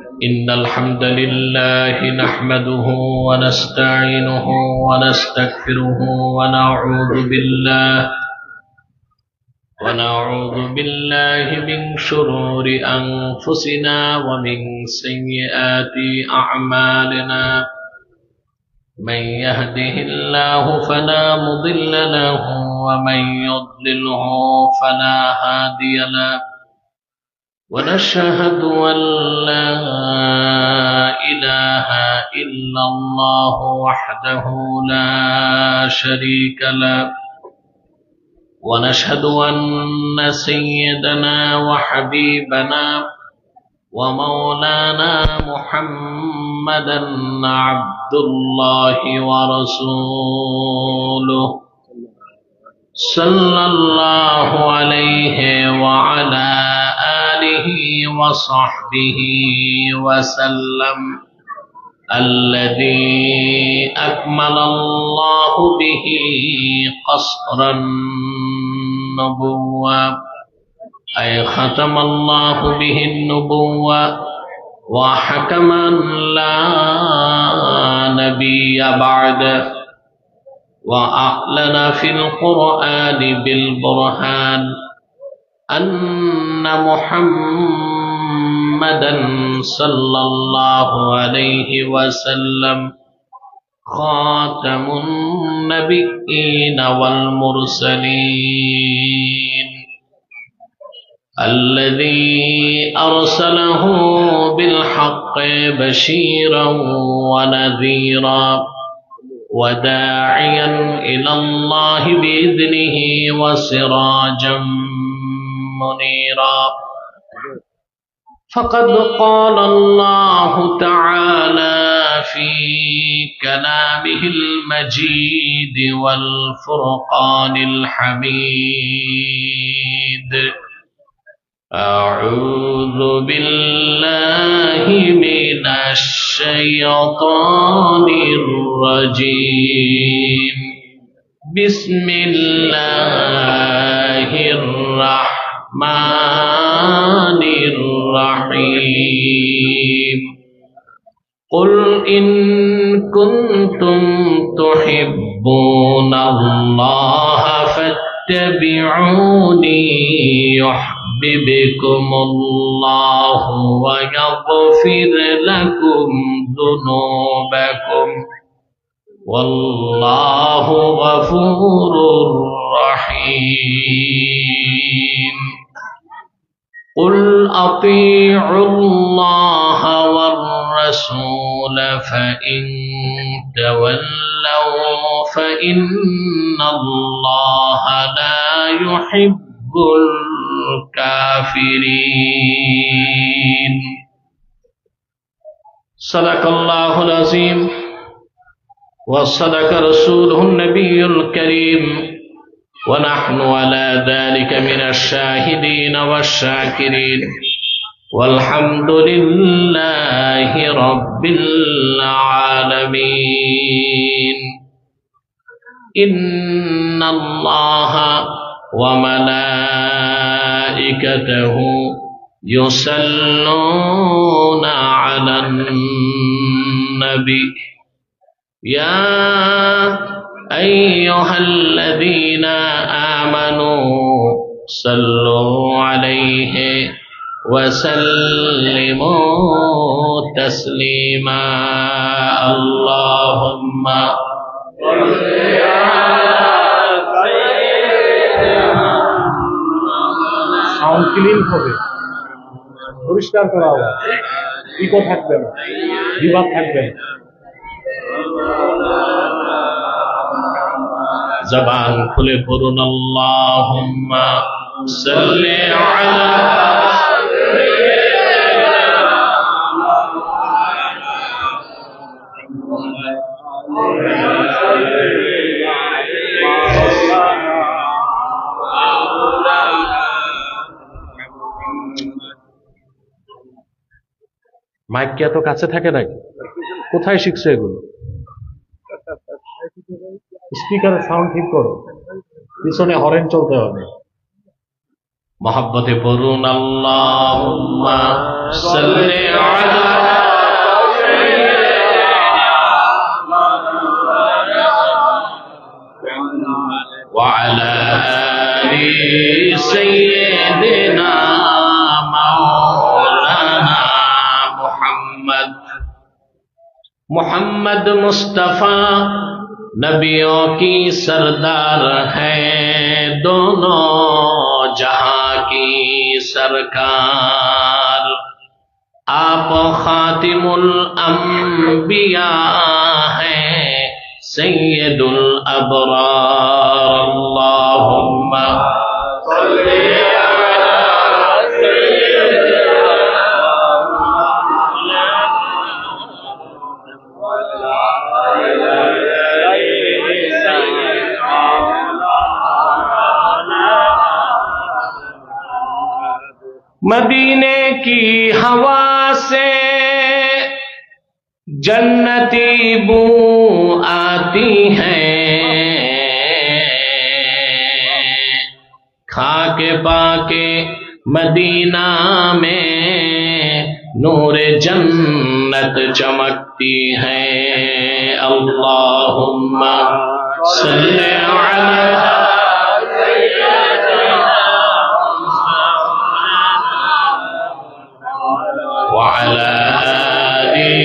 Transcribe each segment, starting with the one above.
إن الحمد لله نحمده ونستعينه ونستغفره ونعوذ بالله من شرور أنفسنا ومن سيئات أعمالنا من يهده الله فلا مضل له ومن يضلله فلا هادي له ونشهد أن لا إله إلا الله وحده لا شريك له ونشهد أن سيدنا وحبيبنا ومولانا محمدا عبد الله ورسوله صلى الله عليه وعلى آله وصحبه وسلم الذي أكمل الله به قصر النبوة أي ختم الله به النبوة وحكم لا نبي بعده وأعلن في القرآن بالبرهان أن محمدا صلى الله عليه وسلم خاتم النبيين والمرسلين الذي أرسله بالحق بشيرا ونذيرا وداعيا إلى الله بإذنه وسراجا منيرا فقد قال الله تعالى في كلامه المجيد والفرقان الحميد أعوذ بالله من الشيطان الرجيم بسم الله الرحمن الرحيم قل إن كنتم تحبون الله فاتبعوني يحببكم الله ويغفر لكم ذنوبكم والله غفور رحيم قل أطيعوا الله والرسول فإن تولوا فإن الله لا يحب الكافرين صدق الله العظيم وصدق رسوله النبي الكريم ونحن على ذلك من الشاهدين والشاكرين والحمد لله رب العالمين إن الله وملائكته يصلون على النبي يا أيها الذين آمنوا صلوا عليه وسلموا تسليما اللهم صل على سيدنا sound clean হবে, পরিষ্কার করা হবে, ইকো থাকবে না, বিবাদ থাকবে না। জবান খুলে পড়ুন আল্লাহুম্মা সাল্লি আলা মাইক কি এত কাছে থাকে নাকি? কোথায় শিখছো এগুলো? স্পিকারের সাউন্ড ঠিক করো, পিছনে হরেন চলতে হবে। মহব্বতে পড়ুন আল্লাহুম্মা সাল্লি আলা मोहम्मद मुस्तफा नबियों की सरदार है, दोनों जहां की सरकार। आप खातिमुल अंबिया हैं, सैयदुल अबरार। अल्लाहुम्मा सल्ली मदीने की हवा से जन्नती बू आती है, खाके पाके मदीना में नूरे जन्नत चमकती है। अल्लाहुम्मा सल्ली अला वअला आलि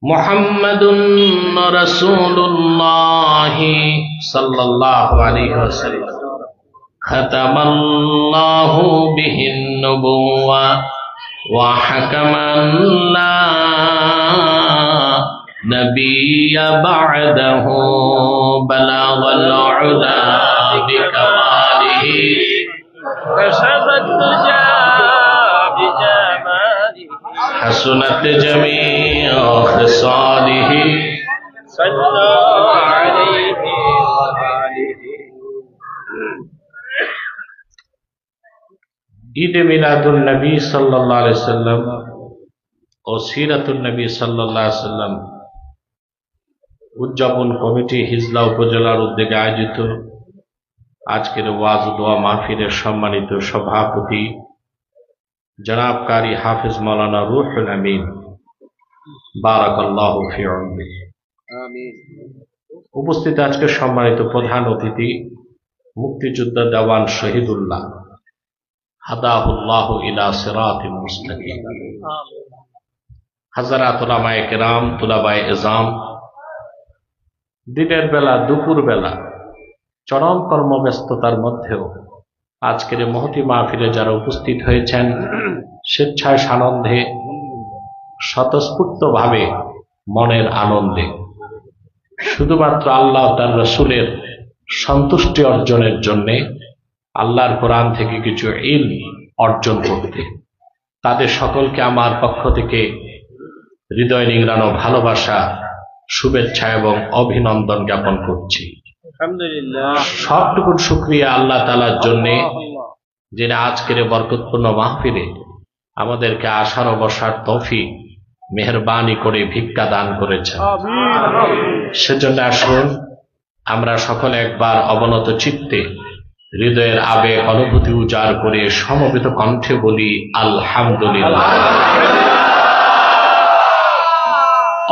मुहम्मदुन रसूलुल्लाह सल्लल्लाहु अलैहि वसल्लम खतमल्लाहु बिहिन नुबुव्वा व हकमन ला नबिय्य बअदहु बलगल उला बिकमालिही कशफत तुजा बिजमालिही हसनत जमीअ खिसालिही सल्लल्लाहु अलैहि वआलिहि। ঈদে মিলাদুন নবী সাল্লাল্লাহু আলাইহি সাল্লাম ও সিরাতুন নবী সাল্লাল্লাহু আলাইহি সাল্লাম উদযাপন কমিটি হিজলা উপজেলার উদ্যোগে আয়োজিত আজকের ওয়াজ দোয়া মাহফিলের সম্মানিত সভাপতি জনাব কারি হাফিজ মাওলানা রুহুল আমিন, বারাকাল্লাহু ফি উমরিহি। আমিন। উপস্থিত আজকের সম্মানিত প্রধান অতিথি মুক্তিযোদ্ধা দেওয়ান শহীদুল্লাহ, হাদাহুল্লাহু ইলা সিরাতিল মুস্তাকিম। হাজারাত উলামায়ে কেরাম, তুলাবায়ে ইজাম, দিনের বেলা দুপুর বেলা চরম কর্মব্যস্ততার মধ্যেও আজকের এই মহতি মাহফিলে যারা উপস্থিত হয়েছেন, স্বেচ্ছায় সানন্দে স্বতঃস্ফূর্তভাবে মনের আনন্দে শুধুমাত্র আল্লাহ তার রসুলের সন্তুষ্টি অর্জনের জন্যে, আল্লাহর কোরআন থেকে কিছু ইলম অর্জন করতে, তাদের সকলকে আমার পক্ষ থেকে হৃদয় নিংড়ানো ভালোবাসা, শুভেচ্ছা এবং অভিনন্দন জ্ঞাপন করছি। আলহামদুলিল্লাহ। সবটুকু শুকরিয়া আল্লাহ তাআলার জন্য, যিনি আজকের বরকতপূর্ণ মাহফিলে আমাদেরকে আসার ও বসার তৌফিক মেহেরবানি করে ভিক্ষা দান করেছেন। সেজন্য আসুন আমরা সকলে একবার অবনত চিত্তে হৃদয়ের আবেগ অনুভূতি উজাড় করে সমবেত কণ্ঠে বলি আলহামদুলিল্লাহ।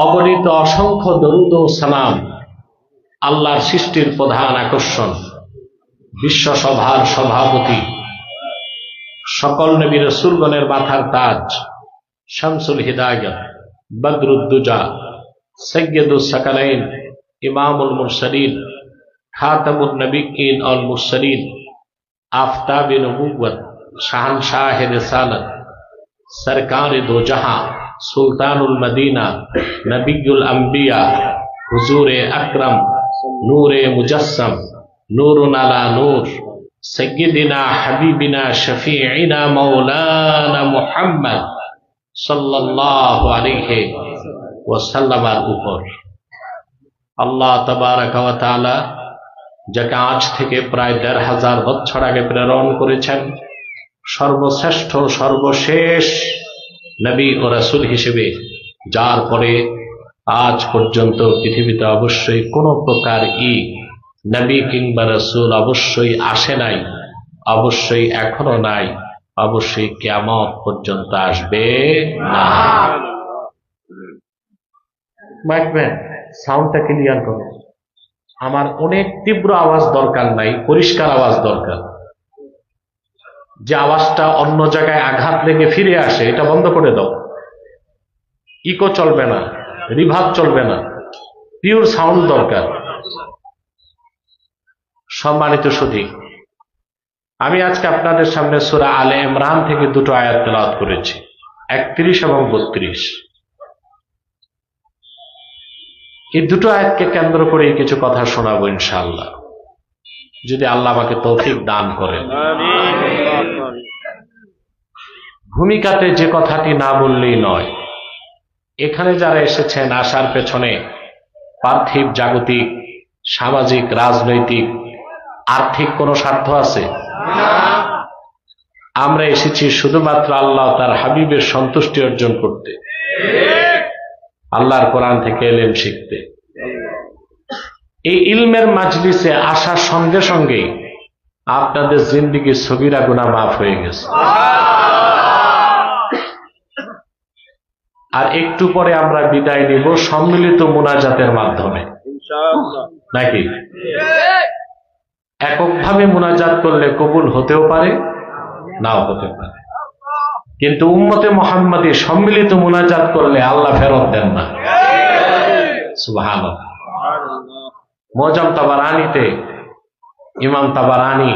অগণিত অসংখ্য দরুদ ও সালাম আল্লাহর সৃষ্টির প্রধান আকর্ষণ, বিশ্বসভার সভাপতি, সকল নবী রাসূলগণের মাথার তাজ, শামসুল হিদায়াত, বদরুদ্দুজা, সৈয়দুস সাকালাইন, ইমামুল মুরসালিন, খাতামুন নবিয়্যিন ওয়াল মুরসালিন, আফতাবে নবুওয়াত, শাহনশাহে রিসালাত, সরকারে দো জাহাঁ, সুলতানুল মদিনা, নবিয়ুল আম্বিয়া, হুজুরে আকরম, নূরে মুজাসসাম, নূরুন আলা নূর, সৈয়দিনা হাবিবিনা শফিঈনা মাওলানা মুহাম্মদ সাল্লাল্লাহু আলাইহি ওয়াসাল্লামের উপর আল্লাহ তাবারাকা ওয়া তাআলা যাকে আজ থেকে প্রায় ১৫০০ বছর আগে প্রেরণ করেছেন, সর্বশ্রেষ্ঠ সর্বশেষ নবী ও রাসূল হিসেবে, যার পরে আজ পর্যন্ত পৃথিবীতে অবশ্যই কোনো প্রকার নবী কিংবা রাসূল অবশ্যই আসে নাই, অবশ্যই এখনো নাই, অবশ্যই কিয়ামত পর্যন্ত আসবে না। মাইকম্যান, সাউন্ডটা ক্লিয়ার করো। আমার অনেক তীব্র আওয়াজ দরকার নাই, পরিষ্কার আওয়াজ দরকার। যে আওয়াজটা অন্য জায়গায় আঘাত লেগে ফিরে আসে, এটা বন্ধ করে দাও। ইকো চলবে না, রিভার্ব চলবে না, পিওর সাউন্ড দরকার। সম্মানিত সুধী, আমি আজকে আপনাদের সামনে সূরা আলে ইমরান থেকে দুটো আয়াত তেলাওয়াত করেছি, 31 এবং 32। এই দুটো আয়াতকে কেন্দ্র করে কিছু কথা শোনাবো ইনশাআল্লাহ, যদি আল্লাহ আমাকে তৌফিক দান করেন। ভূমিকাতে যে কথাটি না বললেই নয়, এখানে যারা এসেছেন আসার পেছনে পার্থিব, জাগতিক, সামাজিক, রাজনৈতিক, আর্থিক কোনো স্বার্থ আছে? আমরা এসেছি শুধুমাত্র আল্লাহ তার হাবিবের সন্তুষ্টি অর্জন করতে, আল্লাহর কোরআন থেকে ইলম শিখতে। এই ইলমের মাজলিসে আসার সঙ্গে সঙ্গে আপনাদের জিন্দেগির সগীরা গুনাহ মাফ হয়ে গেছে। আর একটু পরে আমরা বিদায় নিব সম্মিলিত মুনাজাতের মাধ্যমে, নাকি? এককভাবে মুনাজাত করলে কবুল হতেও পারে, নাও হতে পারে, কিন্তু উম্মতে মুহাম্মাদী সম্মিলিত মুনাজাত করলে আল্লাহ ফেরত দেন না। সুবহানাল্লাহ। মুআজ্জাম তাবারানীতে ইমাম তাবারানী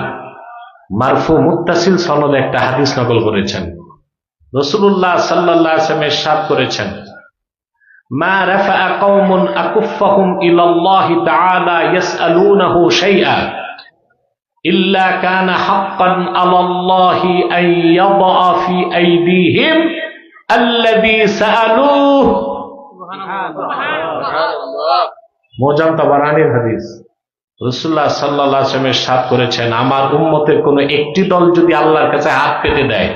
মারফু মুত্তাসিল সনদে একটা হাদিস নকল করেছেন। রাসূলুল্লাহ সাল্লাল্লাহু আলাইহি ওয়াসাল্লাম ইরশাদ করেছেন, মা রাফা'a কওমুন আকুফফাহুম ইলাল্লাহি তাআলা ইয়াসআলুনাহু শাইআ ইল্লা কানা হাক্কান আলাল্লাহি আন ইয়াদা ফি আইদিহিম আল্লাযী সাআলুহু। সুবহানাল্লাহ। মুআজ্জাম তাবারানীর হাদিস। রাসূলুল্লাহ সাল্লাল্লাহু আলাইহি ওয়াসাল্লাম ইরশাদ করেছেন, আমার উম্মতের কোনো একটি দল যদি আল্লাহর কাছে হাত পেতে দেয়,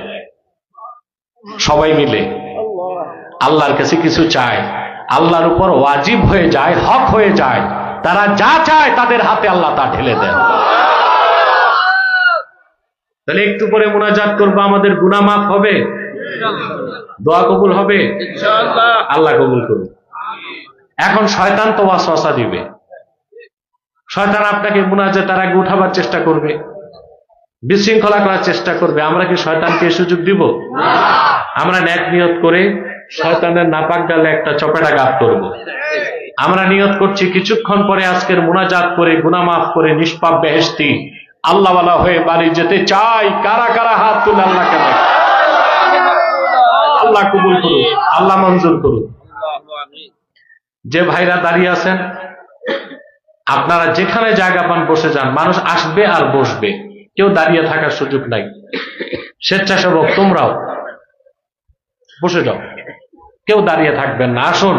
সবাই মিলে আল্লাহর কাছে কিছু চায়, আল্লাহর উপর ওয়াজিব হয়ে যায়, হক হয়ে যায়, তারা যা চায় তাদের হাতে আল্লাহ তা ঢেলে দেন। তাহলে একটু পরে মুনাজাত করবো, আমাদের গুনাহ মাফ হবে, দোয়া কবুল হবে ইনশাআল্লাহ। আল্লাহ কবুল করুন। এখন শয়তান তো ওয়াসওয়াসা দিবে, শয়তান আপনাকে মুনাজাতের আগে উঠাবার চেষ্টা করবে, বিশৃঙ্খলা করার চেষ্টা করবে। আমরা কি শয়তানকে সুযোগ দিব? আমরা নেক নিয়ত করে শয়তানের নাপাক গালে একটা চপেটাঘাত করব। আমরা নিয়ত করছি কিছুক্ষণ পরে আজকের মুনাজাত করে গুনাহ মাফ করে নিষ্পাপ বেহেশতি আল্লাহওয়ালা হয়ে বাড়ি যেতে চাই। কারা কারা হাত তুলে আল্লাহকে দেয়? আল্লাহ কবুল করুন, আল্লাহ মঞ্জুর করুন। যে ভাইরা দাঁড়িয়ে আছেন, আপনারা যেখানে জায়গা পান বসে যান। মানুষ আসবে আর বসবে, কেউ দাঁড়িয়ে থাকার সুযোগ নাই। স্বেচ্ছাসেবক তোমরাও বসে যাও, কেউ দাঁড়িয়ে থাকবেন না। আসুন,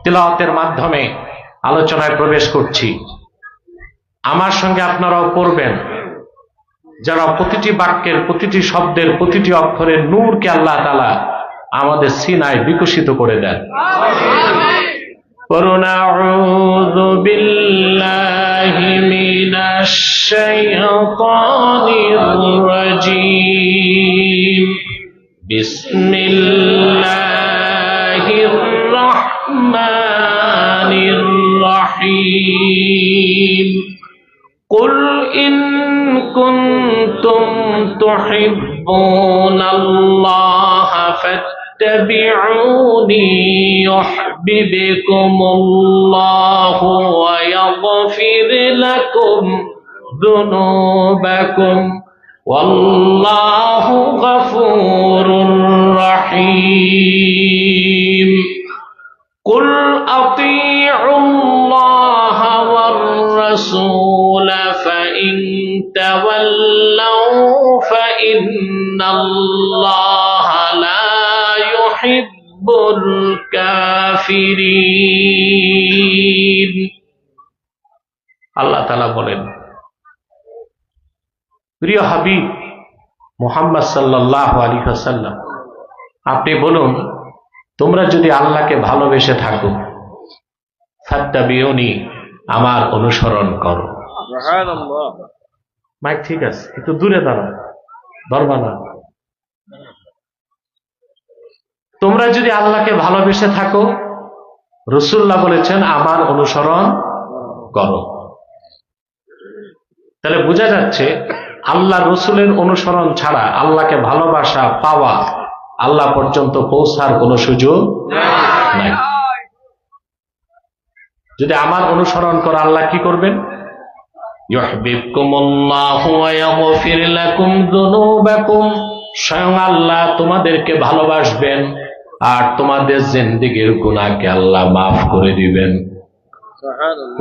তিলাওয়াতের মাধ্যমে আলোচনায় প্রবেশ করছি। আমার সঙ্গে আপনারাও পড়বেন, যারা প্রতিটি বাক্যের, প্রতিটি শব্দের, প্রতিটি অক্ষরের নূরকে আল্লাহ তাআলা আমাদের সিনায় বিকশিত করে দেন। পড়ুন, আউযু বিল্লাহি মিনাশ শাইতানির রাজীম, বিসমিল্লাহির রাহমানির রাহিম। কুল ইন কুনতুম তুহিব্বুনাল্লাহা ফাত্তাবিউনি ইউহিব্বুকুমুল্লাহু ওয়া ইয়াগফির লাকুম যুনুবাকুম ওয়াল্লাহু গফুরুর রহিম। কুল আতিউল্লাহা ওয়ার রাসূল ফাইন তাওয়াল্লাউ ফাইন্নাল্লাহা লা ইউহিব্বুল কাফিরিন। আল্লাহ তাআলা বলেন, প্রিয় হাবিব মুহাম্মদ সাল্লাল্লাহু আলাইহি ওয়াসাল্লাম, আপনি বলুন, তোমরা যদি আল্লাহকে ভালোবেসে থাকো, ফাত্তাবিউনি, আমার অনুসরণ করো। সুবহানাল্লাহ। মাইক ঠিক আছে, একটু দূরে দাঁড়াও, ধরবা না। তোমরা যদি আল্লাহকে ভালোবেসে থাকো, রাসূলুল্লাহ বলেছেন, আমার অনুসরণ করো। তাহলে বোঝা যাচ্ছে আল্লাহ রসুলের অনুসরণ ছাড়া আল্লাহকে ভালোবাসা পাওয়া, আল্লাহ পর্যন্ত পৌঁছার কোনো সুযোগ নাই। যদি আমার অনুসরণ করে আল্লাহ কি করবেন? ইউহিব্বুকুমুল্লাহু ওয়া ইয়াগফির লাকুম যুনুবাকুম, স্বয়ং আল্লাহ তোমাদেরকে ভালোবাসবেন আর তোমাদের জিন্দেগীর গুনাহকে আল্লাহ মাফ করে দিবেন।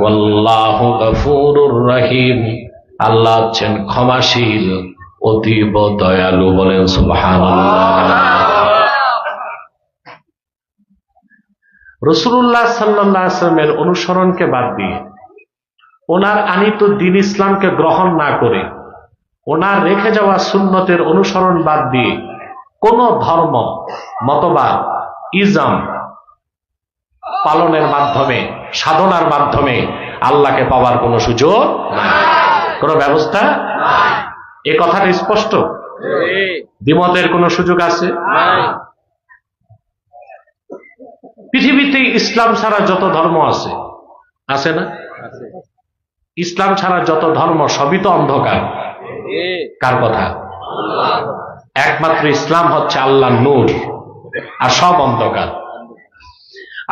ওয়াল্লাহু গফুরুর রহিম, আল্লাহ হচ্ছেন ক্ষমাশীল, অতীব দয়ালু। বলেন সুবহানাল্লাহ। রাসূলুল্লাহ সাল্লাল্লাহু আলাইহি ওয়াসাল্লামের অনুসরণকে বাদ দিয়ে, ওনার আনিত দ্বীন ইসলামকে গ্রহণ না করে, ওনার রেখে যাওয়া সুন্নতের অনুসরণ বাদ দিয়ে কোন ধর্ম, মতবাদ, ইজম পালনের মাধ্যমে, সাধনার মাধ্যমে আল্লাহকে পাওয়ার কোনো সুযোগ নাই, কোনো ব্যবস্থা নাই। এ কথাটা স্পষ্ট। দ্বিমতের কোনো সুযোগ আছে? পৃথিবীতে ইসলাম ছাড়া যত ধর্ম আছে, আছে না? ইসলাম ছাড়া যত ধর্ম সবই তো অন্ধকার। কার কথা? একমাত্র ইসলাম হচ্ছে আল্লাহর নূর, আর সব অন্ধকার।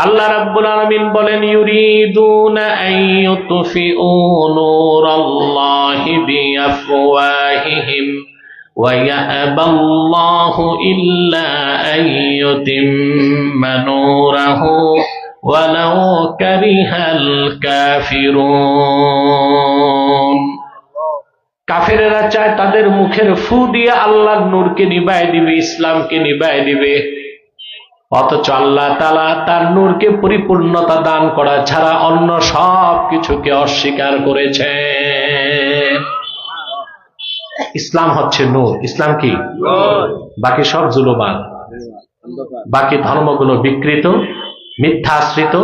আল্লাহ রাব্বুল আলামিন বলেন, ইউরিদুনা আন ইউতফিউ নূরাল্লাহি বিআফওয়াহিহিম ওয়া ইয়াবাল্লাহু ইল্লা আন ইউতিম্মা নূরাহু ওয়ালাউ কারিহাল কাফিরুন। কাফেরেরা চায় তাদের মুখের ফু দিয়ে আল্লাহর নূরকে নিভায় দিবে, ইসলামকে নিভায় দিবে, অথচ আল্লাহ তাআলা তার নূরকে পরিপূর্ণতা দান করা ছাড়া অন্য সব কিছুকে অস্বীকার করেছেন। ইসলাম হচ্ছে নূর। ইসলাম কি? বাকি সব জুলুমাত, বাকি ধর্মগুলো বিকৃত, মিথ্যাশ্রিত,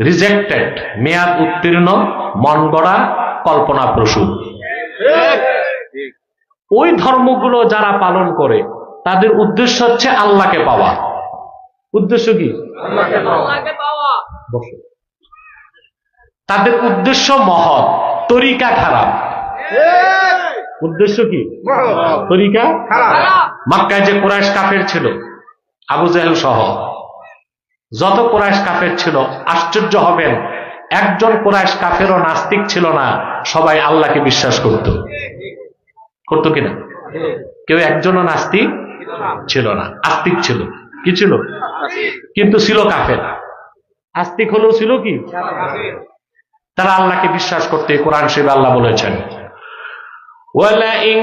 রিজেক্টেড, মেয়াদ উত্তীর্ণ, মন গড়া, কল্পনাপ্রসূত। ওই ধর্মগুলো যারা পালন করে তাদের উদ্দেশ্য হচ্ছে আল্লাহকে পাওয়া। উদ্দেশ্য কি? তাদের উদ্দেশ্য মহৎ, তরিকা খারাপ। উদ্দেশ্য কি? তরিকা খারাপ। মক্কায় যে কুরাইশ কাফের ছিল, আবু জেহেল সহ যত কুরাইশ কাফের ছিল, আশ্চর্য হবেন, একজন কুরাইশ কাফেরও নাস্তিক ছিল না, সবাই আল্লাহকে বিশ্বাস করত। করতো কিনা? কেউ একজনও নাস্তিক ছিল না, আস্তিক ছিল। কি ছিল? কিন্তু ছিল কাফের। আস্তিক হলেও ছিল কি? তারা আল্লাহকে বিশ্বাস করতে। কোরআন শরীফে আল্লাহ বলেছেন, وَلَئِن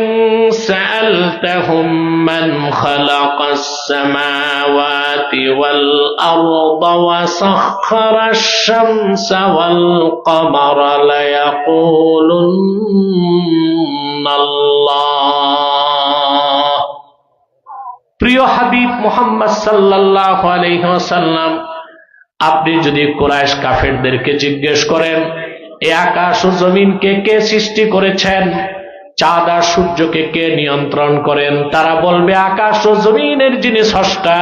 سَأَلْتَهُم مَّنْ خَلَقَ السَّمَاوَاتِ وَالْأَرْضَ وَسَخَّرَ الشَّمْسَ وَالْقَمَرَ لَيَقُولُنَّ اللَّهُ। প্রিয় হাবিব মুহাম্মদ সাল্লাল্লাহু আলাইহি ওয়াসাল্লাম, আপনি যদি কুরাইশ কাফেরদেরকে জিজ্ঞেস করেন, এই আকাশ ও জমিনকে কে সৃষ্টি করেছেন, চাঁদ আর সূর্যকে কে নিয়ন্ত্রণ করেন, তারা বলবে আকাশ ও জমিনের যিনি স্রষ্টা,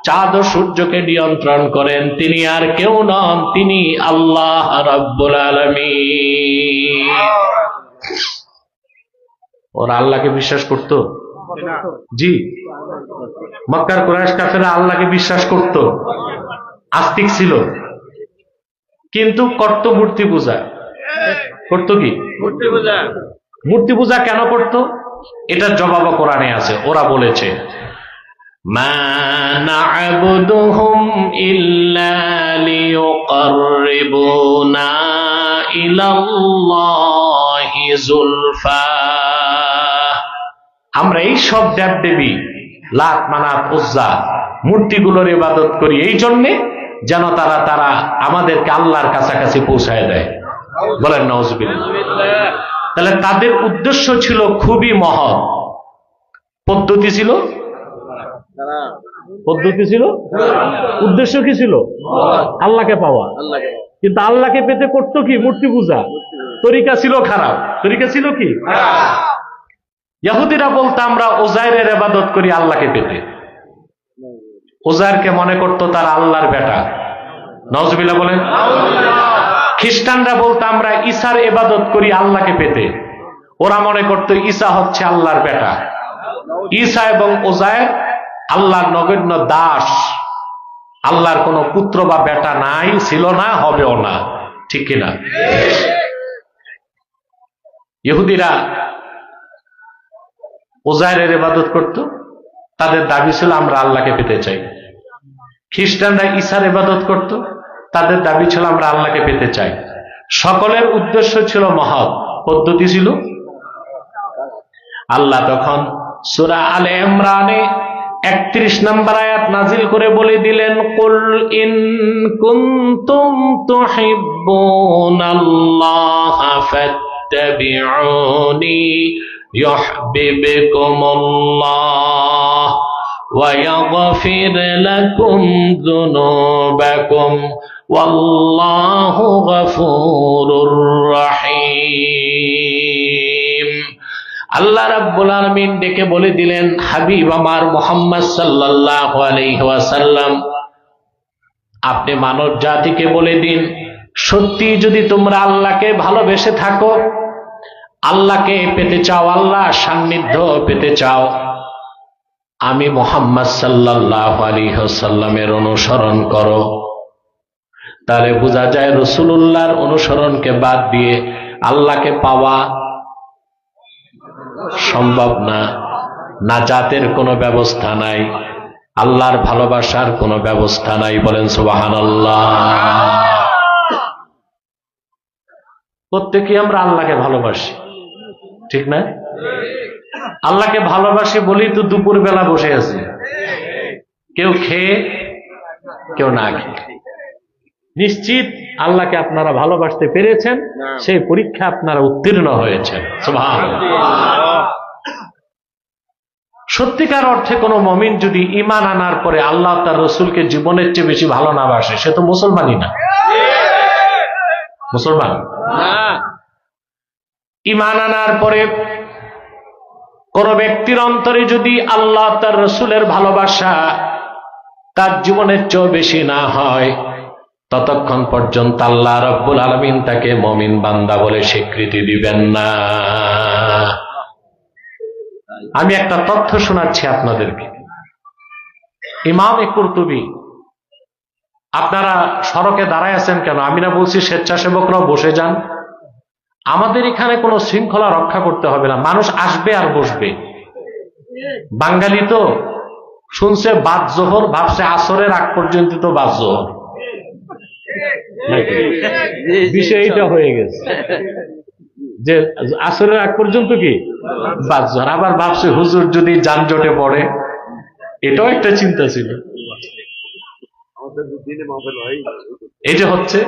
চাঁদ ও সূর্যকে নিয়ন্ত্রণ করেন, তিনি আর কেউ নন, তিনি আল্লাহ রাব্বুল আলামিন। ওরা আল্লাহকে বিশ্বাস করত? জি, মক্কার কুরাইশ কাফেররা আল্লাহকে বিশ্বাস করত, আস্তিক ছিল, কিন্তু করত মূর্তি পূজা। করত কি? মূর্তি পূজা। মূর্তি পূজা কেন করত? এটার জবাব কোরআনে আছে। ওরা বলেছে, মা না'বুদুহুম ইল্লা লিয়ুকাররিবুনা ইলাল্লাহি যুলফা। আমরা এই সব দেবদেবী লাত, মানাত, উজ্জা মূর্তিগুলোর ইবাদত করি এই জন্যে যেন তারা আমাদেরকে আল্লাহর কাছাকাছি পৌঁছায় দেয়। বলেন নাউজুবিল্লাহ। তাহলে তাদের উদ্দেশ্য ছিল খুবই মহৎ। পদ্ধতি ছিল, উদ্দেশ্য কি ছিল? আল্লাহকে পাওয়া। কিন্তু আল্লাহকে পেতে করতো কি? মূর্তি পূজা। তরিকা ছিল খারাপ। তরিকা ছিল কি? ইহুদিরা বলতো আমরা ওজাইরের ইবাদত করি আল্লাহকে পেতে। ওজাইরকে মনে করতো তার আল্লাহর বেটা। নাউজুবিল্লাহ বলেন। খ্রিস্টানরা বলতো আমরা ঈসার ইবাদত করি আল্লাহকে পেতে। ওরা মনে করত ঈসা হচ্ছে আল্লাহর বেটা। ঈসা এবং ওজায়ের আল্লাহর নগণ্য দাস, আল্লাহর কোনো পুত্র বা বেটা নাই, ছিল না, হবেও না। ঠিক কিনা? ইহুদিরা ওজায়ের ইবাদত করত, তাদের দাবি ছিল আমরা আল্লাহকে পেতে চাই। খ্রিস্টানরা ঈসার ইবাদত করত, তাদের দাবি ছিল আমরা আল্লাহকে পেতে চাই। সকলের উদ্দেশ্য ছিল মহৎ, পদ্ধতি ছিল। আল্লাহ তখন সূরা আলে ইমরানে 31 নম্বর আয়াত নাজিল করে বলে দিলেন, কুল ইন কুনতুম তুহিব্বুনাল্লাহ ফাত্তাবিউনি ইউহিব্বুকুমুল্লাহ ওয়া ইয়াগফির লাকুম যুনুবাকুম ওয়াল্লাহু গফুরুর রহিম। আল্লাহ রাব্বুল আলামিন ডেকে বলে দিলেন, হাবিব আমার মুহাম্মদ সাল্লাল্লাহু আলাইহি ওয়াসাল্লাম, আপনি মানব জাতিকে বলে দিন, সত্যি যদি তোমরা আল্লাহকে ভালোবেসে থাকো, আল্লাহকে পেতে চাও, আল্লাহ সান্নিধ্য পেতে চাও, আমি মুহাম্মদ সাল্লাল্লাহু আলাইহি ওয়াসাল্লামের অনুসরণ করো। তাহলে বোঝা যায় রাসূলুল্লাহর অনুসরণকে বাদ দিয়ে আল্লাহকে পাওয়া সম্ভব না। নাজাতের কোনো ব্যবস্থা নাই, আল্লাহর ভালোবাসার কোনো ব্যবস্থা নাই। বলেন সুবহানাল্লাহ। প্রত্যেকে আমরা আল্লাহকে ভালোবাসি, ঠিক না? আল্লাহকে ভালোবাসি বলেই তো দুপুর বেলা বসে আছি, কেউ খেয়ে কেউ না খেয়ে। নিশ্চিত আল্লাহকে আপনারা ভালোবাসতে পেরেছেন, সেই পরীক্ষা আপনারা উত্তীর্ণ হয়েছেন। সুবহানাল্লাহ। সত্যিকার অর্থে কোনো মুমিন যদি ঈমান আনার পরে আল্লাহ তার রাসূলকে জীবনের চেয়ে বেশি ভালো না বাসে, সে তো মুসলমানই না। মুসলমান ঈমান আনার পরে কোন ব্যক্তির অন্তরে যদি আল্লাহ তার রাসূলের ভালোবাসা তার জীবনের চেয়ে বেশি না হয়, ততক্ষণ পর্যন্ত আল্লাহ রাব্বুল আলামিন তাকে মুমিন বান্দা বলে স্বীকৃতি দিবেন না। আমি একটা তথ্য শোনাচ্ছি আপনাদেরকে। ইমাম কুরতুবী, আপনারা সড়কে দাঁড়ায় আছেন কেন? আমি না বলছি স্বেচ্ছাসেবকরাও বসে যান। আমাদের এখানে কোনো শৃঙ্খলা রক্ষা করতে হবে না, মানুষ আসবে আর বসবে। বাঙালি তো শুনছে বাদ জোহর, ভাবছে আসরের আগ পর্যন্ত তো বাদ জোহর, বিষয়টা হয়ে গেছে যে আসরের আগ পর্যন্ত কি বাদ জোহর। আবার ভাবছে হুজুর যদি যানজটে পড়ে, এটাও একটা চিন্তা ছিল। এই যে হচ্ছে,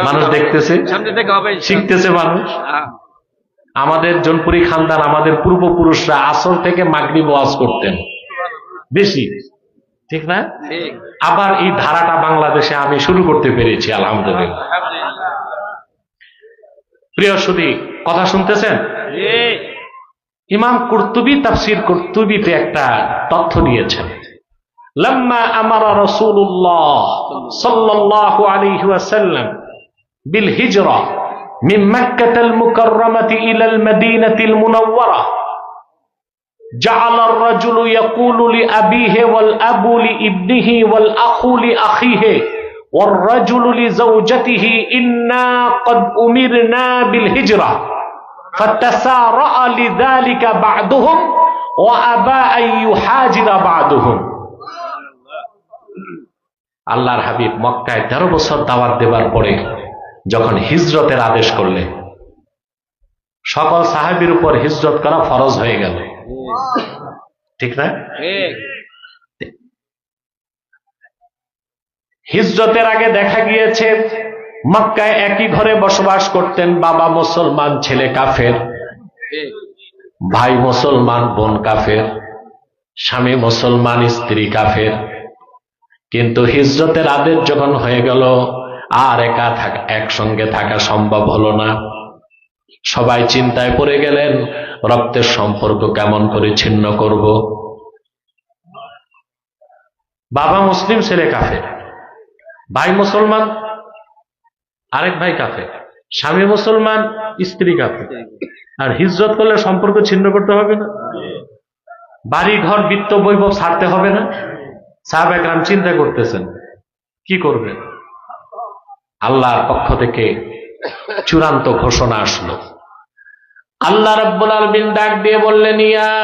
মানুষ দেখতেছে, শিখতেছে মানুষ। আমাদের জনপুরি খানদান, আমাদের পূর্বপুরুষরা আসর থেকে মাগরিব ওয়াজ করতেন বেশি, ঠিক না? আবার এই ধারাটা বাংলাদেশে আমি শুরু করতে পেরেছি, আলহামদুলিল্লাহ। প্রিয় সুধী, কথা শুনতেছেন? ইমাম কুরতুবী তাফসীর কুরতুবীতে একটা তথ্য দিয়েছেন। লাম্মা আমারা রাসূলুল্লাহ সাল্লাল্লাহু আলাইহি ওয়াসাল্লাম বিল হিজরা মিন মক্কাতাল মুকাররামাতি ইলাল মাদিনাতিল মুনাওয়ারা جعل الرجل يقول لأبيه والأب لابنه والأخ لأخيه والرجل لزوجته إنا قد أمرنا بالهجرة فتسارع لذلك بعضهم وأبى أن يحاجر بعضهم। আল্লাহর হাবিব মক্কায় 13 বছর দাওয়াত দেবার পরে যখন হিজরতের আদেশ করলেন, সকল সাহাবীর উপর হিজরত করা ফরজ হয়ে গেল, ঠিক না? হিজরতের আগে দেখা গিয়েছে মক্কায় একই ঘরে বসবাস করতেন বাবা মুসলমান, ছেলে কাফের, ভাই মুসলমান, বোন কাফের, স্বামী মুসলমান, স্ত্রী কাফের। কিন্তু হিজরতের আদেশ যখন হয়ে গেল, আর একসঙ্গে থাকা সম্ভব হলো না। সবাই চিন্তায় পড়ে গেলেন, রক্তের সম্পর্ক কেমন করে ছিন্ন করব। বাবা মুসলিম, ছেলে কাফের, ভাই মুসলমান, আরেক ভাই কাফের, স্বামী মুসলমান, স্ত্রী কাফের, আর হিজরত করলে সম্পর্ক ছিন্ন করতে হবে না? বাড়ি ঘর বিত্ত বৈভব ছাড়তে হবে না? সাহাবা একরাম চিন্তা করতেছেন কি করবেন। আল্লাহর পক্ষ থেকে চূড়ান্ত ঘোষণা আসলো। আল্লাহ রাব্বুল আলামিন ডাক দিয়ে বললেন, ইয়া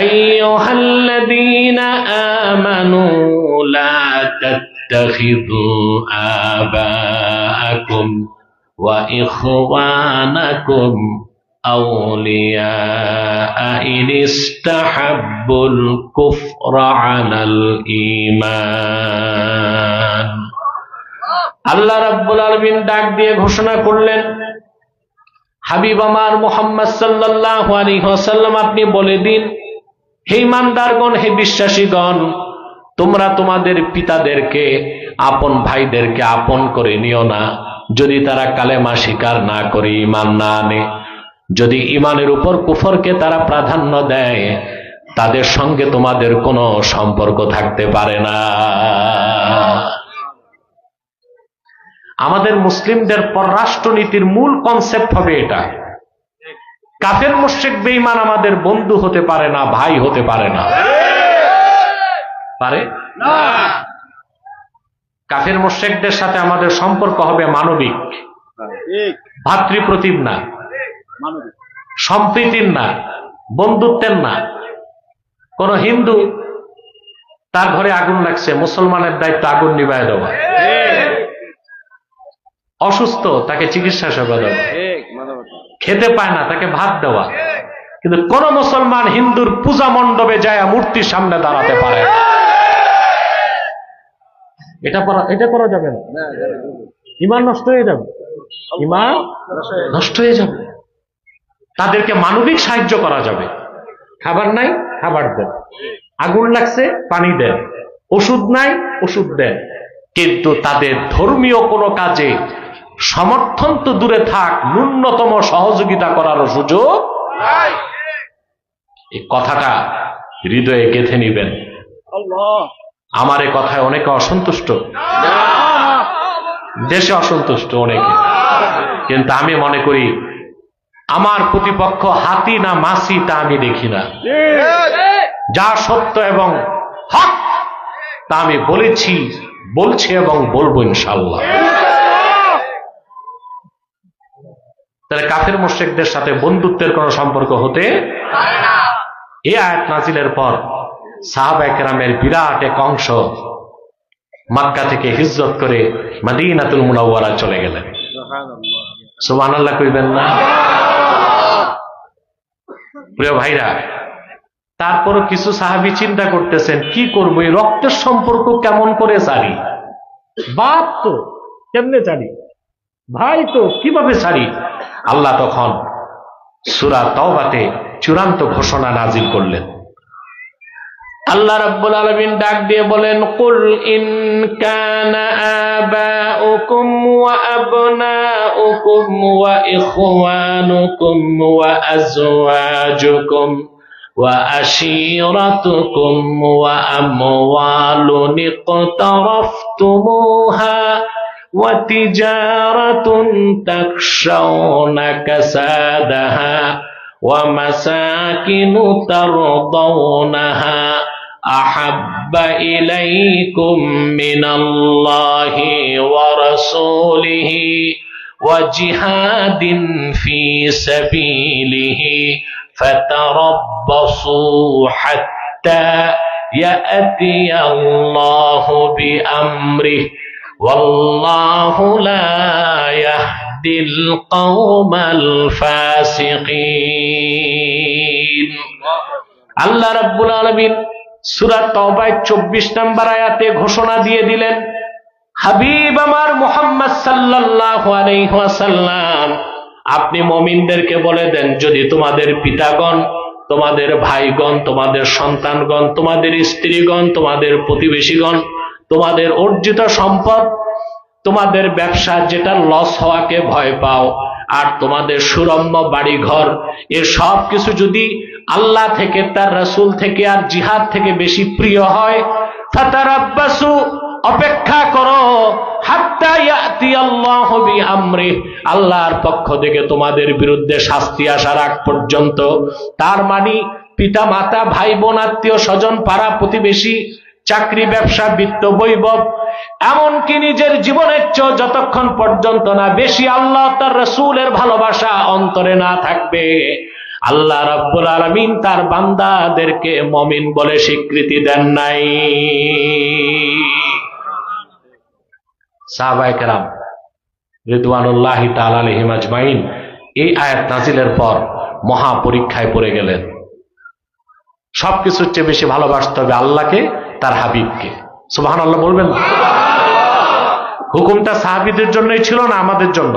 আইয়ুহাল্লাযীনা আমানু লা তাত্তাখিযু আবাআকুম ওয়া ইখওয়ানাকুম আউলিয়া ইন ইসতাহাব্বুল কুফরা আলাল ঈমান। আল্লাহ রাব্বুল আলামিন ডাক দিয়ে ঘোষণা করলেন, হাবিব আমার মুহাম্মদ সাল্লাল্লাহু আলাইহি ওয়াসাল্লাম, আপনি বলে দিন, হে ইমানদারগণ, হে বিশ্বাসীগণ, তোমরা তোমাদের পিতাদেরকে, আপন ভাইদেরকে আপন করে নিও না যদি তারা কালেমা স্বীকার না করে, ঈমান না আনে। যদি ঈমানের উপর কুফরকে তারা প্রাধান্য দেয়, তাদের সঙ্গে তোমাদের কোনো সম্পর্ক থাকতে পারে না। আমাদের মুসলিমদের পররাষ্ট্রনীতির মূল কনসেপ্ট হবে এটা। কাফের মুশরিক বেঈমান আমাদের বন্ধু হতে পারে না, ভাই হতে পারে না। পারে না। কাফের মুশরিকদের সাথে আমাদের সম্পর্ক হবে মানবিক, ভাতৃপ্রতিম না, সম্প্রীতির না, বন্ধুত্বের না। কোন হিন্দু তার ঘরে আগুন লাগছে, মুসলমানের দায়িত্ব আগুন নিভায় দেওয়া। অসুস্থ, তাকে চিকিৎসা সেবা দেওয়া। খেতে পায় না, তাকে ভাত দেওয়া। কিন্তু কোন মুসলমান হিন্দুর পূজা মণ্ডপে যায় মূর্তির সামনে দাঁড়াতে পারে না। এটা করা যাবে না। ঈমান নষ্ট হয়ে যাবে, ঈমান নষ্ট হয়ে যাবে। তাদেরকে মানবিক সাহায্য করা যাবে। খাবার নাই, খাবার দেন। আগুন লাগছে, পানি দেন। ওষুধ নাই, ওষুধ দেন। কিন্তু তাদের ধর্মীয় কোনো কাজে সমর্থন তো দূরে থাক, ন্যূনতম সহযোগিতা করার সুযোগ নাই। এই কথাটা হৃদয়ে গেঁথে নিবেন। আমার এই কথায় অনেকে অসন্তুষ্ট, দেশে অসন্তুষ্ট অনেকে, কিন্তু আমি মনে করি আমার প্রতিপক্ষ হাতি না মাছি তা আমি দেখি না। যা সত্য এবং হক তা আমি বলেছি, বলছি এবং বলবো ইনশাআল্লাহ। তাহলে কাফের মুশরিকদের সাথে বন্ধুত্বের কোন সম্পর্ক হতে পারে না। এই আয়াত নাজিলের পর সাহাবায়ে কেরামের বিরাট এক অংশ মক্কা থেকে হিজরত করে মদিনাতুল মুনাওয়ারা চলে গেলেন। সুবহানাল্লাহ কইবেন না? প্রিয় ভাইরা, তারপরও কিছু সাহাবী চিন্তা করতেছেন কি করব, এই রক্তের সম্পর্ক কেমন করে ছাড়ি? বাপ তো কেমনে ছাড়ি, ভাই তো কিভাবে ছাড়ি? আল্লাহ তখন সূরা তাওবাতে চূড়ান্ত ঘোষণা নাজিল করলেন। আল্লাহ রাব্বুল আলামিন ডাক দিয়ে বলেন, কুল ইন কানা আবাউকুম ওয়া আবনাউকুম ওয়া ইখওয়ানুকুম ওয়া আজওয়াজুকুম ওয়া আশীরাতুকুম ওয়া আমওয়ালুন ইqtaraftumuha ওয়া তিজারাতুন তাখশাউনা কাসাদাহা ওয়া মাসাকিনু তারদাউনাহা আহাব্বা ইলাইকুম মিনাল্লাহি ওয়া রাসূলিহি ওয়া জিহাদিন ফি সাবিলিহি ফাতারাব্বাসু হাত্তা ইয়াতিয়াল্লাহু বিআমরিহি ওয়াল্লাহু লা ইয়াহদিল কওমাল ফাসিকিন। আল্লাহ রাব্বুল আলামিন সূরা তাওবায় 24 নম্বর আয়াতে ঘোষণা দিয়ে দিলেন, হাবিব আমার মুহাম্মদ সাল্লাল্লাহু আলাইহি ওয়াসাল্লাম, আপনি মুমিনদেরকে বলে দেন, যদি তোমাদের পিতাগণ, তোমাদের ভাইগণ, তোমাদের সন্তানগণ, তোমাদের স্ত্রীগণ, তোমাদের প্রতিবেশীগণ, তোমাদের অর্জিত সম্পদ, তোমাদের ব্যবসা যেটা লস হওয়াকে ভয় পাও, আর তোমাদের সুরম্য বাড়ি ঘর, এ সব কিছু যদি আল্লাহ থেকে, তার রাসূল থেকে আর জিহাদ থেকে বেশি প্রিয় হয়, ফাতারাব্বাসু, অপেক্ষা করো হাত্তা ইয়াতি আল্লাহু বিআমরি, আল্লাহর পক্ষ থেকে তোমাদের বিরুদ্ধে শাস্তি আসার আগ পর্যন্ত। তার মানে পিতা মাতা, ভাই বোন, আত্মীয় স্বজন, পাড়া প্রতিবেশী, চাকরি, ব্যবসা, বিত্ত, বৈভব, এমনকি নিজের জীবনের চেয়ে যতক্ষণ পর্যন্ত না বেশি আল্লাহ তার রাসূলের ভালোবাসা অন্তরে না থাকবে, আল্লাহ রাব্বুল আলামিন তার বান্দাদেরকে মুমিন বলে স্বীকৃতি দেন নাই। সাহাবায়ে কেরাম রিদওয়ানুল্লাহি তাআলা আলাইহিম আজমাইন এই আয়াত নাজিলের পর মহা পরীক্ষায় পড়ে গেলেন। সবকিছুর চেয়ে বেশি ভালোবাসতে হবে আল্লাহকে, তার হাবিবকে। সুবহানাল্লাহ বলবেন না? হুকুমটা সাহাবীদের জন্যই ছিল না আমাদের জন্য?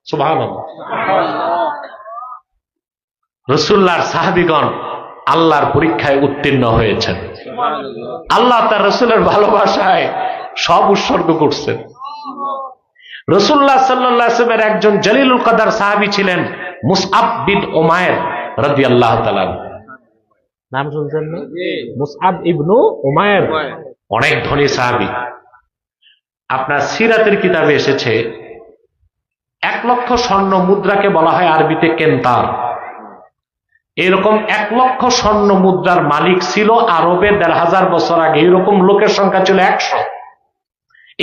সুবহানাল্লাহ। রাসূলুল্লাহর সাহাবীগণ আল্লাহর পরীক্ষায় উত্তীর্ণ হয়েছেন। আল্লাহ তার রাসূলের ভালোবাসায় সব উৎসর্গ করছেন। রাসূলুল্লাহ সাল্লাল্লাহু আলাইহি ওয়াসাল্লামের একজন জলিলুল কদর সাহাবী ছিলেন মুসআব বিন উমাইর রাদিয়াল্লাহু তাআলা। নাম শুনছেন না? মুসআব ইবনু উমাইর, অনেক ধনী সাহাবী। আপনার সিরাতের কিতাবে এসেছে 1 লক্ষ স্বর্ণ মুদ্রাকে বলা হয় আরবিতে কেন্তার। এরকম 1 লক্ষ স্বর্ণ মুদ্রার মালিক ছিল আরবে 1500 বছর আগে। এরকম লোকের সংখ্যা ছিল 100।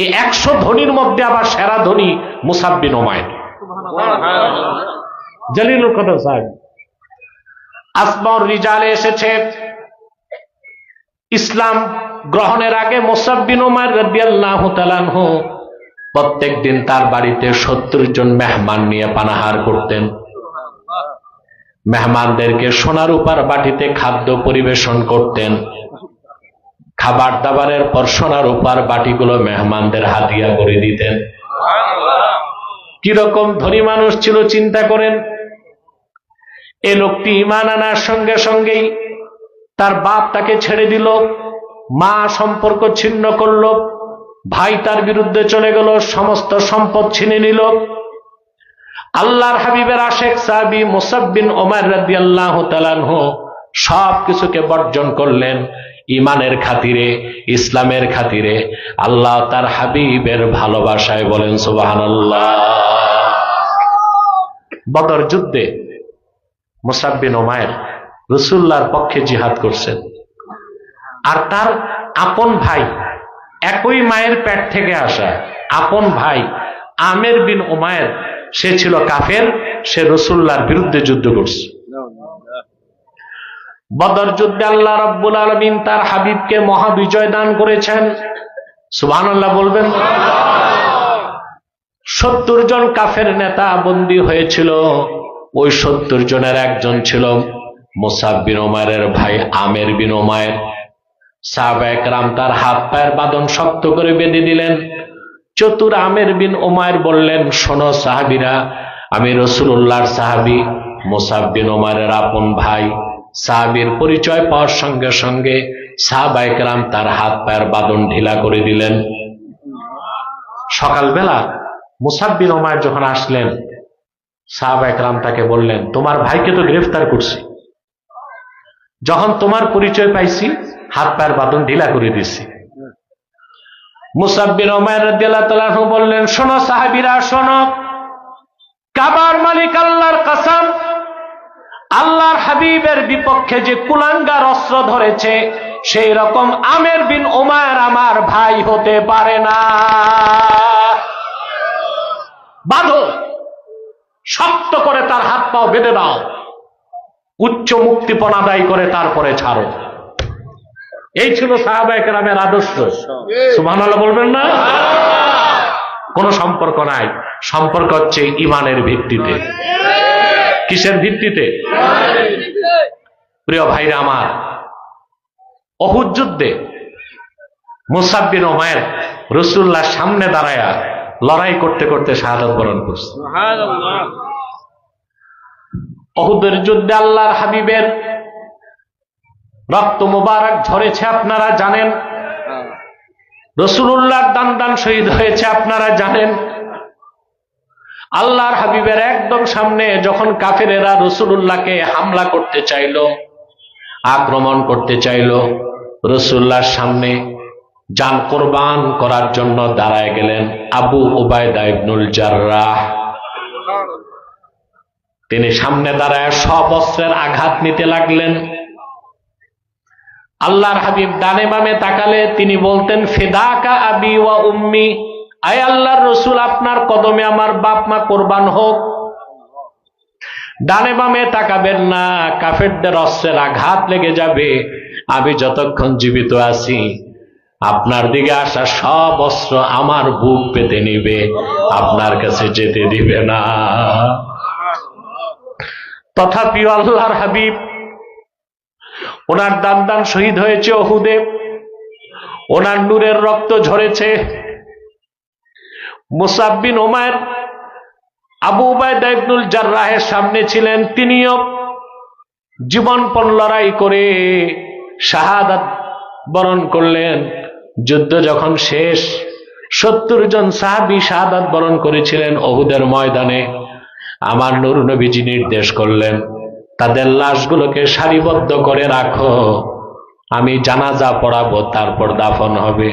এই 100 ধনীর মধ্যে আবার সেরা ধনী মুসআব বিন উমাইর, জলিলুল কদর সাহাবী। আসমাউর রিজালে এসেছে ইসলাম গ্রহণের আগে মুসআব বিন উমাইর রাদিয়াল্লাহু তাআলা আনহু প্রত্যেক দিন তার বাড়িতে 70 জন মেহমান নিয়ে পানাহার করতেন। মেহমানদেরকে সোনার রূপার বাটিতে খাদ্য পরিবেশন করতেন। খাবার দাবারের পর সোনার রূপার বাটিগুলো মেহমানদের হাদিয়া করে দিতেন। কিরকম ধনী মানুষ ছিল চিন্তা করেন। এই লোকটি ঈমান আনার সঙ্গে সঙ্গেই তার বাপ তাকে ছেড়ে দিল, মা সম্পর্ক ছিন্ন করল, ভাই তার বিরুদ্ধে চলে গেল, সমস্ত সম্পদ ছিনে নিল। আল্লাহর হাবিবের আশেক সাহাবী মুসআব বিন উমাইর রাদিয়াল্লাহু তাআলা আনহু সব কিছুকে বর্জন করলেন ঈমানের খাতিরে, ইসলামের খাতিরে, আল্লাহ তার হাবিবের ভালোবাসায়। বলেন সুবহানাল্লাহ। বদর যুদ্ধে মুসআব বিন উমাইর রাসূলুল্লাহর পক্ষে জিহাদ করছেন। আর তার আপন ভাই, একই মায়ের পেট থেকে আসা আপন ভাই আমের বিন উমাইর, সে ছিল কাফের, সে রাসূলুল্লাহর বিরুদ্ধে যুদ্ধ করছে। বদর যুদ্ধে আল্লাহ রাব্বুল আলামিন তার হাবিবকে মহাবিজয় দান করেছেন। সুবহানাল্লাহ বলবেন। 70 জন কাফের নেতা বন্দী হয়েছিল। ওই 70 জনের একজন ছিল মুসআব বিন উমাইরের ভাই আমের বিন উমাইর। সাহাবায়ে কেরাম তার হাত পায়ের বাঁধন শক্ত করে বেঁধে দিলেন। চতুর আমের বিন উমাইর বললেন, শোনো সাহাবীরা, আমি রাসূলুল্লাহর সাহাবী, মুসআব বিন উমাইরের আপন ভাই। সাহাবীর পরিচয় পাওয়ার সঙ্গে সঙ্গে সাহাবায়ে কেরাম তার হাত পায়ের বাঁধন ঢিলা করে দিলেন। সকালবেলা মুসআব বিন উমাইর যখন আসলেন, সাহাবায়ে কেরাম তাকে বললেন, তোমার ভাইকে তো গ্রেফতার করছি, যখন তোমার পরিচয় পাইছি হাত পায়ের বাঁধন ঢিলা করে দিছি। মুসআব বিন উমাইর রাদিয়াল্লাহু তাআলা আনহু বললেন, শোনো সাহাবীরা, শোনো, কাবার মালিক আল্লাহর কসম, আল্লাহর হাবিবের বিপক্ষে যে কুলাঙ্গার অস্ত্র ধরেছে সেই রকম আমের বিন উমাইর আমার ভাই হতে পারে না। বাঁধো, শক্ত করে তার হাত পাও বেঁধে দাও, উচ্চ মুক্তিপণ আদায় করে তারপরে ছাড়ো। এই ছিল সাহাবায়ে কেরামের আদর্শ। সুবহানাল্লাহ বলবেন না? কোন সম্পর্ক নাই, সম্পর্ক হচ্ছে ঈমানের ভিত্তিতে। কিসের ভিত্তিতে? প্রিয় ভাইরা আমার, উহুদ যুদ্ধে মুসআব বিন উমাইর রাসূলুল্লাহর সামনে দাঁড়ায়া লড়াই করতে করতে শাহাদাত বরণ করছে। সুবহানাল্লাহ। উহুদের যুদ্ধে আল্লাহর হাবিবের রক্ত মুবারক ঝরেছে আপনারা জানেন, রাসূলুল্লাহর দান দান শহীদ হয়েছে আপনারা জানেন। আল্লাহর হাবিবের একদম সামনে যখন কাফেরেরা রাসূলুল্লাহকে হামলা করতে চাইল, আক্রমণ করতে চাইল, রাসূলুল্লাহর সামনে জান কোরবান করার জন্য দাঁড়ায় গেলেন আবু উবায়দা ইবনুল জাররাহ। তিনি সামনে দাঁড়ায় সব অস্ত্রের আঘাত নিতে লাগলেন। আল্লাহর হাবিব ডানে বামে তাকালে তিনি বলতেন, ফিদাকা আবি ওয়া উম্মি, আয় আল্লাহর রসুল, আপনার কদমে আমার বাপ মা কোরবান হোক। ডানে বামে তাকাবেন না, কাফেরদের অস্ত্রের আঘাত লেগে যাবে। আমি যতক্ষণ জীবিত আছি আপনার দিকে আসা সব অস্ত্র আমার বুক পেতে নিবে, আপনার কাছে যেতে দিবে না। তথাপি আল্লাহর হাবিব, ওনার দান শহীদ হয়েছে উহুদে, ওনার নূরের রক্ত ঝরেছে। মুসাব বিন উমাইর আবু উবায়দা ইবনুল জাররাহের সামনে ছিলেন, তিনিও জীবনপণ লড়াই করে শাহাদাত বরণ করলেন। যুদ্ধ যখন শেষ, 70 জন সাহাবী শাহাদাত বরণ করেছিলেন উহুদের ময়দানে। আমার নূর নবীজি নির্দেশ করলেন, তাদের লাশগুলোকে সারিবদ্ধ করে রাখো, আমি জানাজা পড়াবো, তারপর দাফন হবে।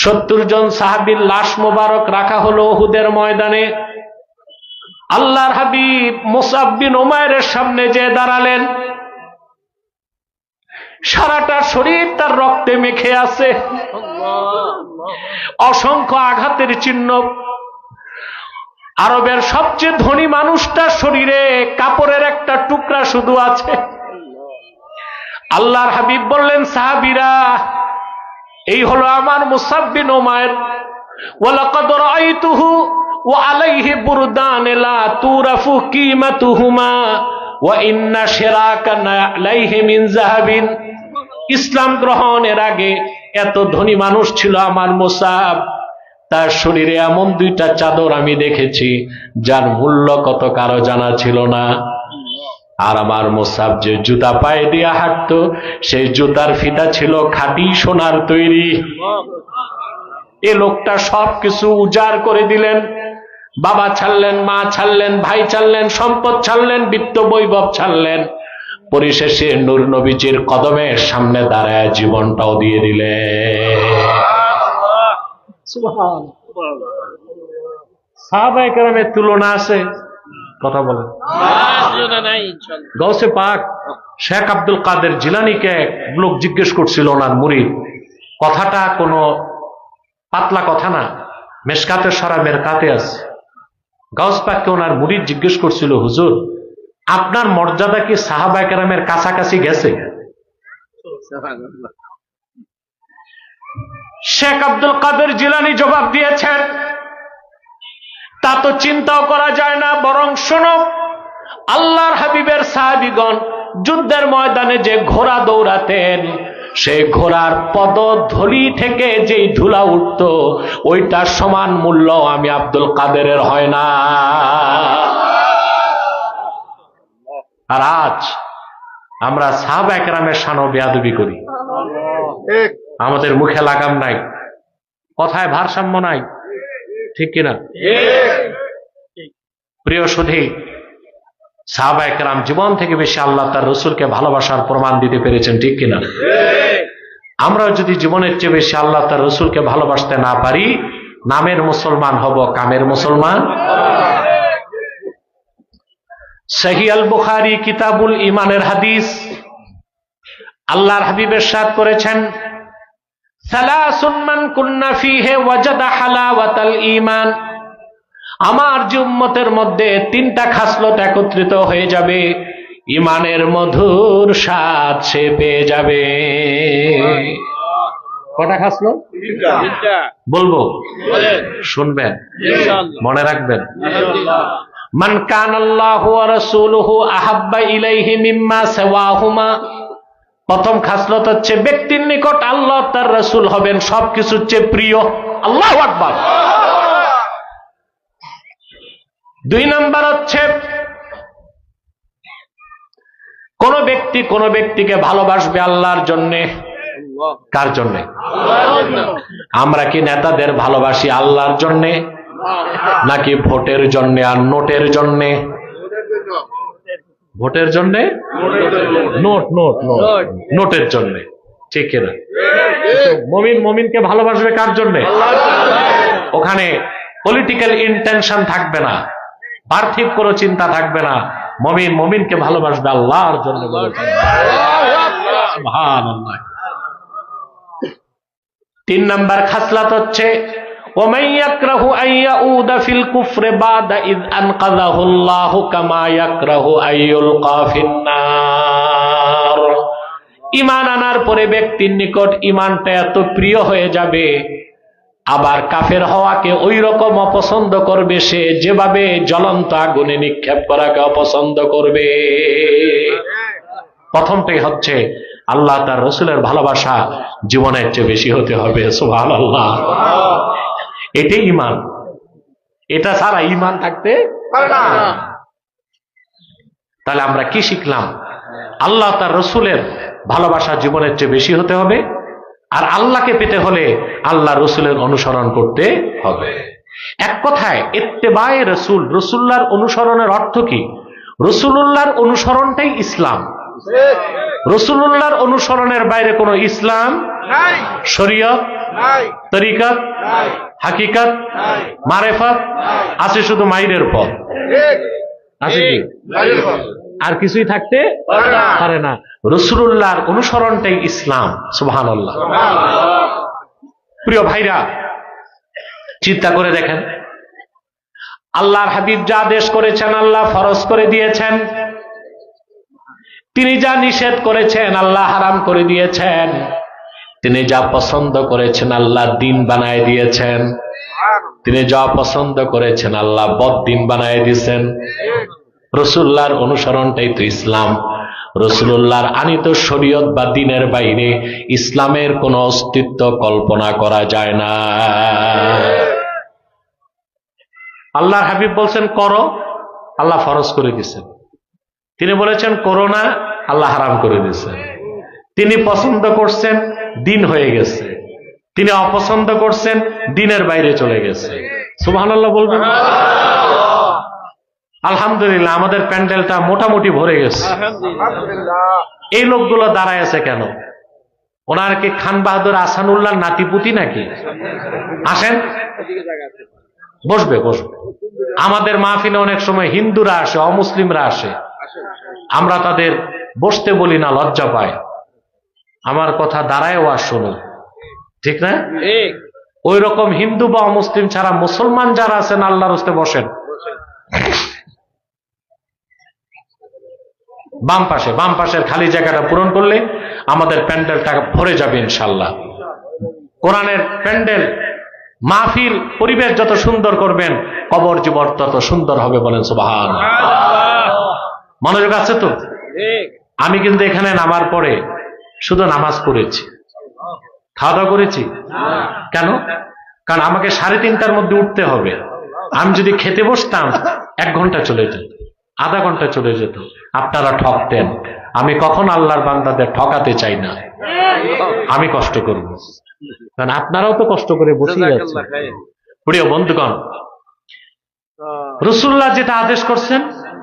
70 জন সাহাবীর লাশ মোবারক রাখা হলো উহুদের ময়দানে। আল্লাহর হাবিব মুসাব বিন উমাইরের সামনে যে দাঁড়ালেন, সারাটা শরীর তার রক্তে মেখে আছে, অসংখ্য আঘাতের চিহ্ন। আরবের সবচেয়ে ধনী মানুষটার শরীরে কাপড়ের একটা টুকরা শুধু আছে। আল্লাহর হাবিব বললেন, সাহাবীরা, এই হলো আমার মুসাব বিন উমাইর। ওয়ালাকাদ রাআইতুহু ওয়া আলাইহি বুরদান লা তুরাফু কিমাতুহুমা ওয়া ইন্না শিরাকান আলাইহি মিন যাহাবিন। ইসলাম গ্রহণের আগে এত ধনী মানুষ ছিল আমার মুসাব, তার শরীরে এমন 2টা চাদর আমি দেখেছি যার মূল্য কত কারো জানা ছিল না। আর আমার মুসাব যে জুতা পায়ে দিয়ে হাঁটতো, সেই জুতার ফিতা ছিল খাঁটি সোনার তৈরি। এ লোকটা সবকিছু উজাড় করে দিলেন। বাবা ছাড়লেন, মা ছাড়লেন, ভাই ছাড়লেন, সম্পদ ছাড়লেন, বিত্ত বৈভব ছাড়লেন। পরিশেষে নূর নবীজির কদমের সামনে দাঁড়ায় জীবনটাও দিয়ে দিলেন। সাহাবায়ে কেরামের তুলনা আছে? কথা বলেন। গৌসে পাক শেখ আব্দুল কাদের জিলানীকে এক লোক জিজ্ঞেস করছিল, ওনার মুরিদ, কথাটা কোনো পাতলা কথা না, মেশকাতের সারা মেরকাতে আছে। গাউস পাককে ওনার মুরিদ জিজ্ঞেস করছিল, হুজুর, আপনার মর্যাদা কি সাহাবায়ে কেরামের কাছাকাছি গেছে? শেখ আব্দুল কাদের জিলানী জবাব দিয়েছেন, তা তো চিন্তাও করা যায় না, বরং শোনো, আল্লাহর হাবিবের সাহাবীগণ যুদ্ধের ময়দানে যে ঘোড়া দৌড়াতেন, সেই ঘোড়ার পদধূলি থেকে যেই ধুলা উঠত, ওইটার সমান মূল্য আমি আব্দুল কাদেরের হয় না। আর আজ আমরা সাহাবায়ে কেরামের শানও বেয়াদবি করি। আমাদের মুখে লাগাম নাই, কথায় ভারসাম্য নাই, ঠিক কিনা? প্রিয় সুধী, সাহাবায়ে কেরাম জীবন থেকে বেশি আল্লাহ তার রসুলকে ভালোবাসার প্রমাণ দিতে পেরেছেন, ঠিক কিনা? আমরা যদি জীবনের চেয়ে বেশি আল্লাহ তার রসুলকে ভালোবাসতে না পারি, নামের মুসলমান হব, কামের মুসলমান। সহিহ আল বুখারী কিতাবুল ঈমানের হাদিস, আল্লাহর হাবিব ইরশাদ করেছেন, সালাসুন মান কুন্না ফীহি ওয়াজাদা হালাওয়াতাল ঈমান। আমার যে উম্মতের মধ্যে 3টা খাসলত একত্রিত হয়ে যাবে, ঈমানের মধুর স্বাদ সে পেয়ে যাবে। কটা খাসলত? 3টা। বলবো? শুনবেন, মনে রাখবেন। মান কানাল্লাহু ওয়া রাসূলুহু আহাব্বা ইলাইহি মিম্মা সাওয়াহুমা। প্রথম খাসলত হচ্ছে ব্যক্তির নিকট আল্লাহ তার রাসূল হবেন সবকিছুর চেয়ে প্রিয়। আল্লাহু আকবার। 2 নাম্বার হচ্ছে কোন ব্যক্তিকে ভালোবাসবে আল্লাহর জন্যে। কার জন্যে? আমরা কি নেতাদের ভালোবাসি আল্লাহর জন্যে, নাকি ভোটের জন্যে আর নোটের জন্যে? ভোটের জন্যে, নোটের জন্যে, ঠিক কিনা? মুমিন মুমিনকে ভালোবাসবে কার জন্য? ওখানে পলিটিক্যাল ইন্টেনশন থাকবে না, পার্থিব কোনো চিন্তা থাকবে না। মুমিন মুমিনকে ভালোবাসবে আল্লাহর জন্য বলেছেন। সুবহানাল্লাহ। 3 নাম্বার খাসলাত হচ্ছে ومن يكره أن يعود في الكفر بعد إذ أنقذه الله كما يكره أن يلقى في النار। ঈমান আনার পরে ব্যক্তির নিকট ঈমানটা এত প্রিয় হয়ে যাবে, আবার কাফের হওয়াকে ওই রকম অপছন্দ করবে সে যেভাবে জ্বলন্ত আগুনে নিক্ষেপ করাকে অপছন্দ করবে। প্রথমটাই হচ্ছে আল্লাহ তার রসুলের ভালোবাসা জীবনের চেয়ে বেশি হতে হবে। সুবহানাল্লাহ। এটাই ঈমান, এটা ছাড়া ঈমান থাকতে পারে না। তাহলে আমরা কি শিখলাম? আল্লাহ তার রসুলের ভালোবাসা জীবনের চেয়ে বেশি হতে হবে, আর আল্লাহকে পেতে হলে আল্লাহ রসুলের অনুসরণ করতে হবে। এক কথায় ইত্তেবায়ে রসুল, রসুল্লাহর অনুসরণের অর্থ কি? রসুলুল্লাহর অনুসরণটাই ইসলাম। রসুলুল্লাহর অনুসরণের বাইরে কোনো ইসলাম, শরীয়ত, তরিকত, হাকিকত, মারেফত আছে, শুধু মাইরের পথ আছে কি? আর কিছুই থাকতে পারে না। রাসূলুল্লাহর অনুসরণটাই ইসলাম। সুবহানাল্লাহ। প্রিয় ভাইরা, চিন্তা করে দেখেন, আল্লাহর হাবিব যা আদেশ করেছেন আল্লাহ ফরজ করে দিয়েছেন, তিনি যা নিষেধ করেছেন আল্লাহ হারাম করে দিয়েছেন, তিনি যা পছন্দ করেছেন আল্লাহ দিন বানায় দিয়েছেন, তিনি যা পছন্দ করেছেন আল্লাহ বদ্দিন বানায় দিয়েছেন। রাসূলুল্লাহর অনুসরণটাই তো ইসলাম। রাসূলুল্লাহর আনিত শরীয়ত বা দ্বীনের বাইরে ইসলামের কোনো অস্তিত্ব কল্পনা করা যায় না। আল্লাহর হাবিব বলছেন করো, আল্লাহ ফরজ করে দিয়েছেন। তিনি বলেছেন করো না, আল্লাহ হারাম করে দিয়েছেন। তিনি পছন্দ করছেন, দিন হয়ে গেছে। তিনি অপছন্দ করছেন, দিনের বাইরে চলে গেছে। সুবহানাল্লাহ বলবেন? আলহামদুলিল্লাহ, আমাদের প্যান্ডেলটা মোটামুটি ভরে গেছে। এই লোকগুলো দাঁড়ায় আছে কেন? ওনার কি খান বাহাদুর আহসানুল্লাহ নাতিপুতি নাকি? আসেন, বসবে বসবে। আমাদের মাহফিলে অনেক সময় হিন্দুরা আসে, অমুসলিমরা আসে, আমরা তাদের বসতে বলি না, লজ্জা পায়। আমার কথা দাঁড়ায় ওয়াজ শোনো, ঠিক না? ওই রকম হিন্দু বা অমুসলিম ছাড়া মুসলমান যারা আছেন আল্লাহর রাস্তে বসেন। বাম পাশে, বাম পাশের খালি জায়গাটা পূরণ করলে আমাদের প্যান্ডেলটা ভরে যাবে ইনশাল্লাহ। কোরআনের প্যান্ডেল, মাহফিল, পরিবেশ যত সুন্দর করবেন কবর জীবন তত সুন্দর হবে। বলেন সুবহানাল্লাহ। মনোযোগ আছে তো? আমি কিন্তু এখানে নামার পরে শুধু নামাজ পড়েছি, খাওয়া দাওয়া করেছি। কেন? কারণ আমাকে 3:30টার মধ্যে উঠতে হবে। আমি যদি খেতে বসতাম 1 ঘন্টা চলে যেত, আধা ঘন্টা চলে যেত। আপনারা ঠকতেন। আমি কখন আল্লাহর বান্দাদের ঠকাতে চাই না। আমি কষ্ট করব, কারণ আপনারাও তো কষ্ট করে বসে যাচ্ছেন। প্রিয় বন্ধুগণ, রাসূলুল্লাহ যেটা আদেশ করছেন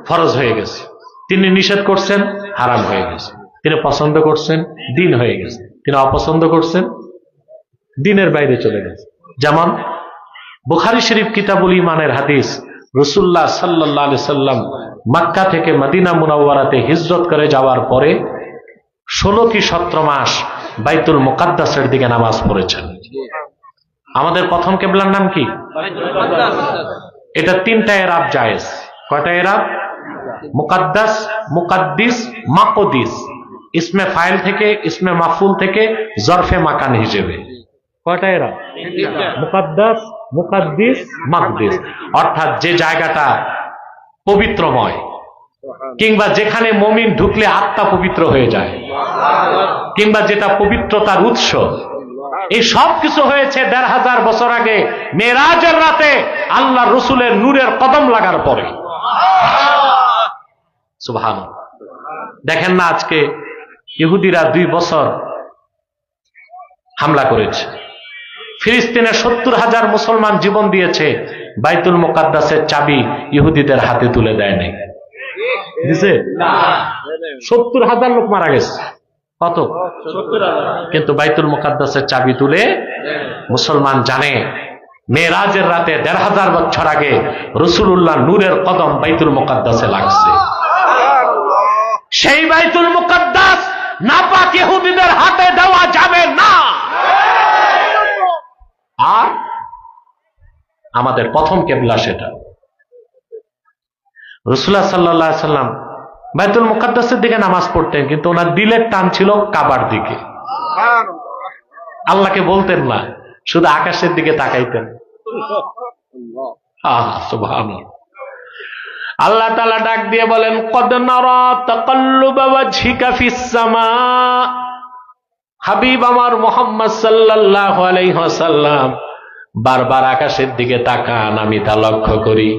ফরজ হয়ে গেছে, তিনি নিষেধ করছেন হারাম হয়ে গেছে, তিনি পছন্দ করছেন দিন হয়ে গেছে, তিনি অপছন্দ করছেন দিনের বাইরে চলে গেছে। যেমন বুখারী শরীফ কিতাবুল ঈমানের হাদিস, রাসূলুল্লাহ সাল্লাল্লাহু আলাইহি সাল্লাম মক্কা থেকে মদিনা মুনাওয়ারাতে হিজরত করে যাওয়ার পরে 16 কি 17 মাস বাইতুল মুকাদ্দাসের দিকে নামাজ পড়েছেন। আমাদের প্রথম কিবলার নাম কি? এটা 3টা এরাব জায়েজ। কয়টা এরাব? মুকাদ্দাস, মুকাদ্দিস, মাকদিস। ইসমে ফাইল থেকে, ইসমে মাফউল থেকে জরফে মাকান হিসেবে কয়টা এরাব? মুকাদ্দাস, মুকাদ্দিস, মাকদিস। অর্থাৎ যে জায়গাটা পবিত্রময়, কিংবা যেখানে মুমিন ঢুকলে আত্মা পবিত্র হয়ে যায়, কিংবা যেটা পবিত্রতার উৎস। এই সব কিছু হয়েছে 1500 বছর আগে মেরাজের রাতে আল্লাহ রসুলের নূরের কদম লাগার পরে। সুবহানাল্লাহ। দেখেন না, আজকে ইহুদিরা 2 বছর হামলা করেছে। ফিলিস্তিনে 70,000 মুসলমান জীবন দিয়েছে, বাইতুল মুকাদ্দাসের চাবি ইহুদিদের হাতে তুলে দেয় নাই। দিছে? 70,000 লোক মারা গেছে। কত? কিন্তু বাইতুল মুকাদ্দাসের চাবি তুলে মুসলমান জানে মেরাজের রাতে ১৫০০ বছর আগে রাসূলুল্লাহ নূরের কদম বাইতুল মুকাদ্দাসে লাগছে। সেই বাইতুল মুকাদ্দাস নাপাক ইহুদিদের হাতে দেওয়া যাবে না। আর আমাদের প্রথম কিবলা সেটা। রাসূলুল্লাহ সাল্লাল্লাহু আলাইহি সাল্লাম বাইতুল মুকাদ্দাসের দিকে নামাজ পড়তেন, কিন্তু ওনার দিলের টান ছিল কাবার দিকে। আল্লাহকে বলতেন না, শুধু আকাশের দিকে তাকাইতেন। সুবহানাল্লাহ। আল্লাহ তাআলা ডাক দিয়ে বলেন, কদ নারা তাকাল্লুবা ওয়াজহিকা ফিস সামা। হাবিব আমার মুহাম্মদ সাল্লাল্লাহু আলাইহি ওয়াসাল্লাম বারবার আকাশের দিকে তাকান, আমি তা লক্ষ্য করি।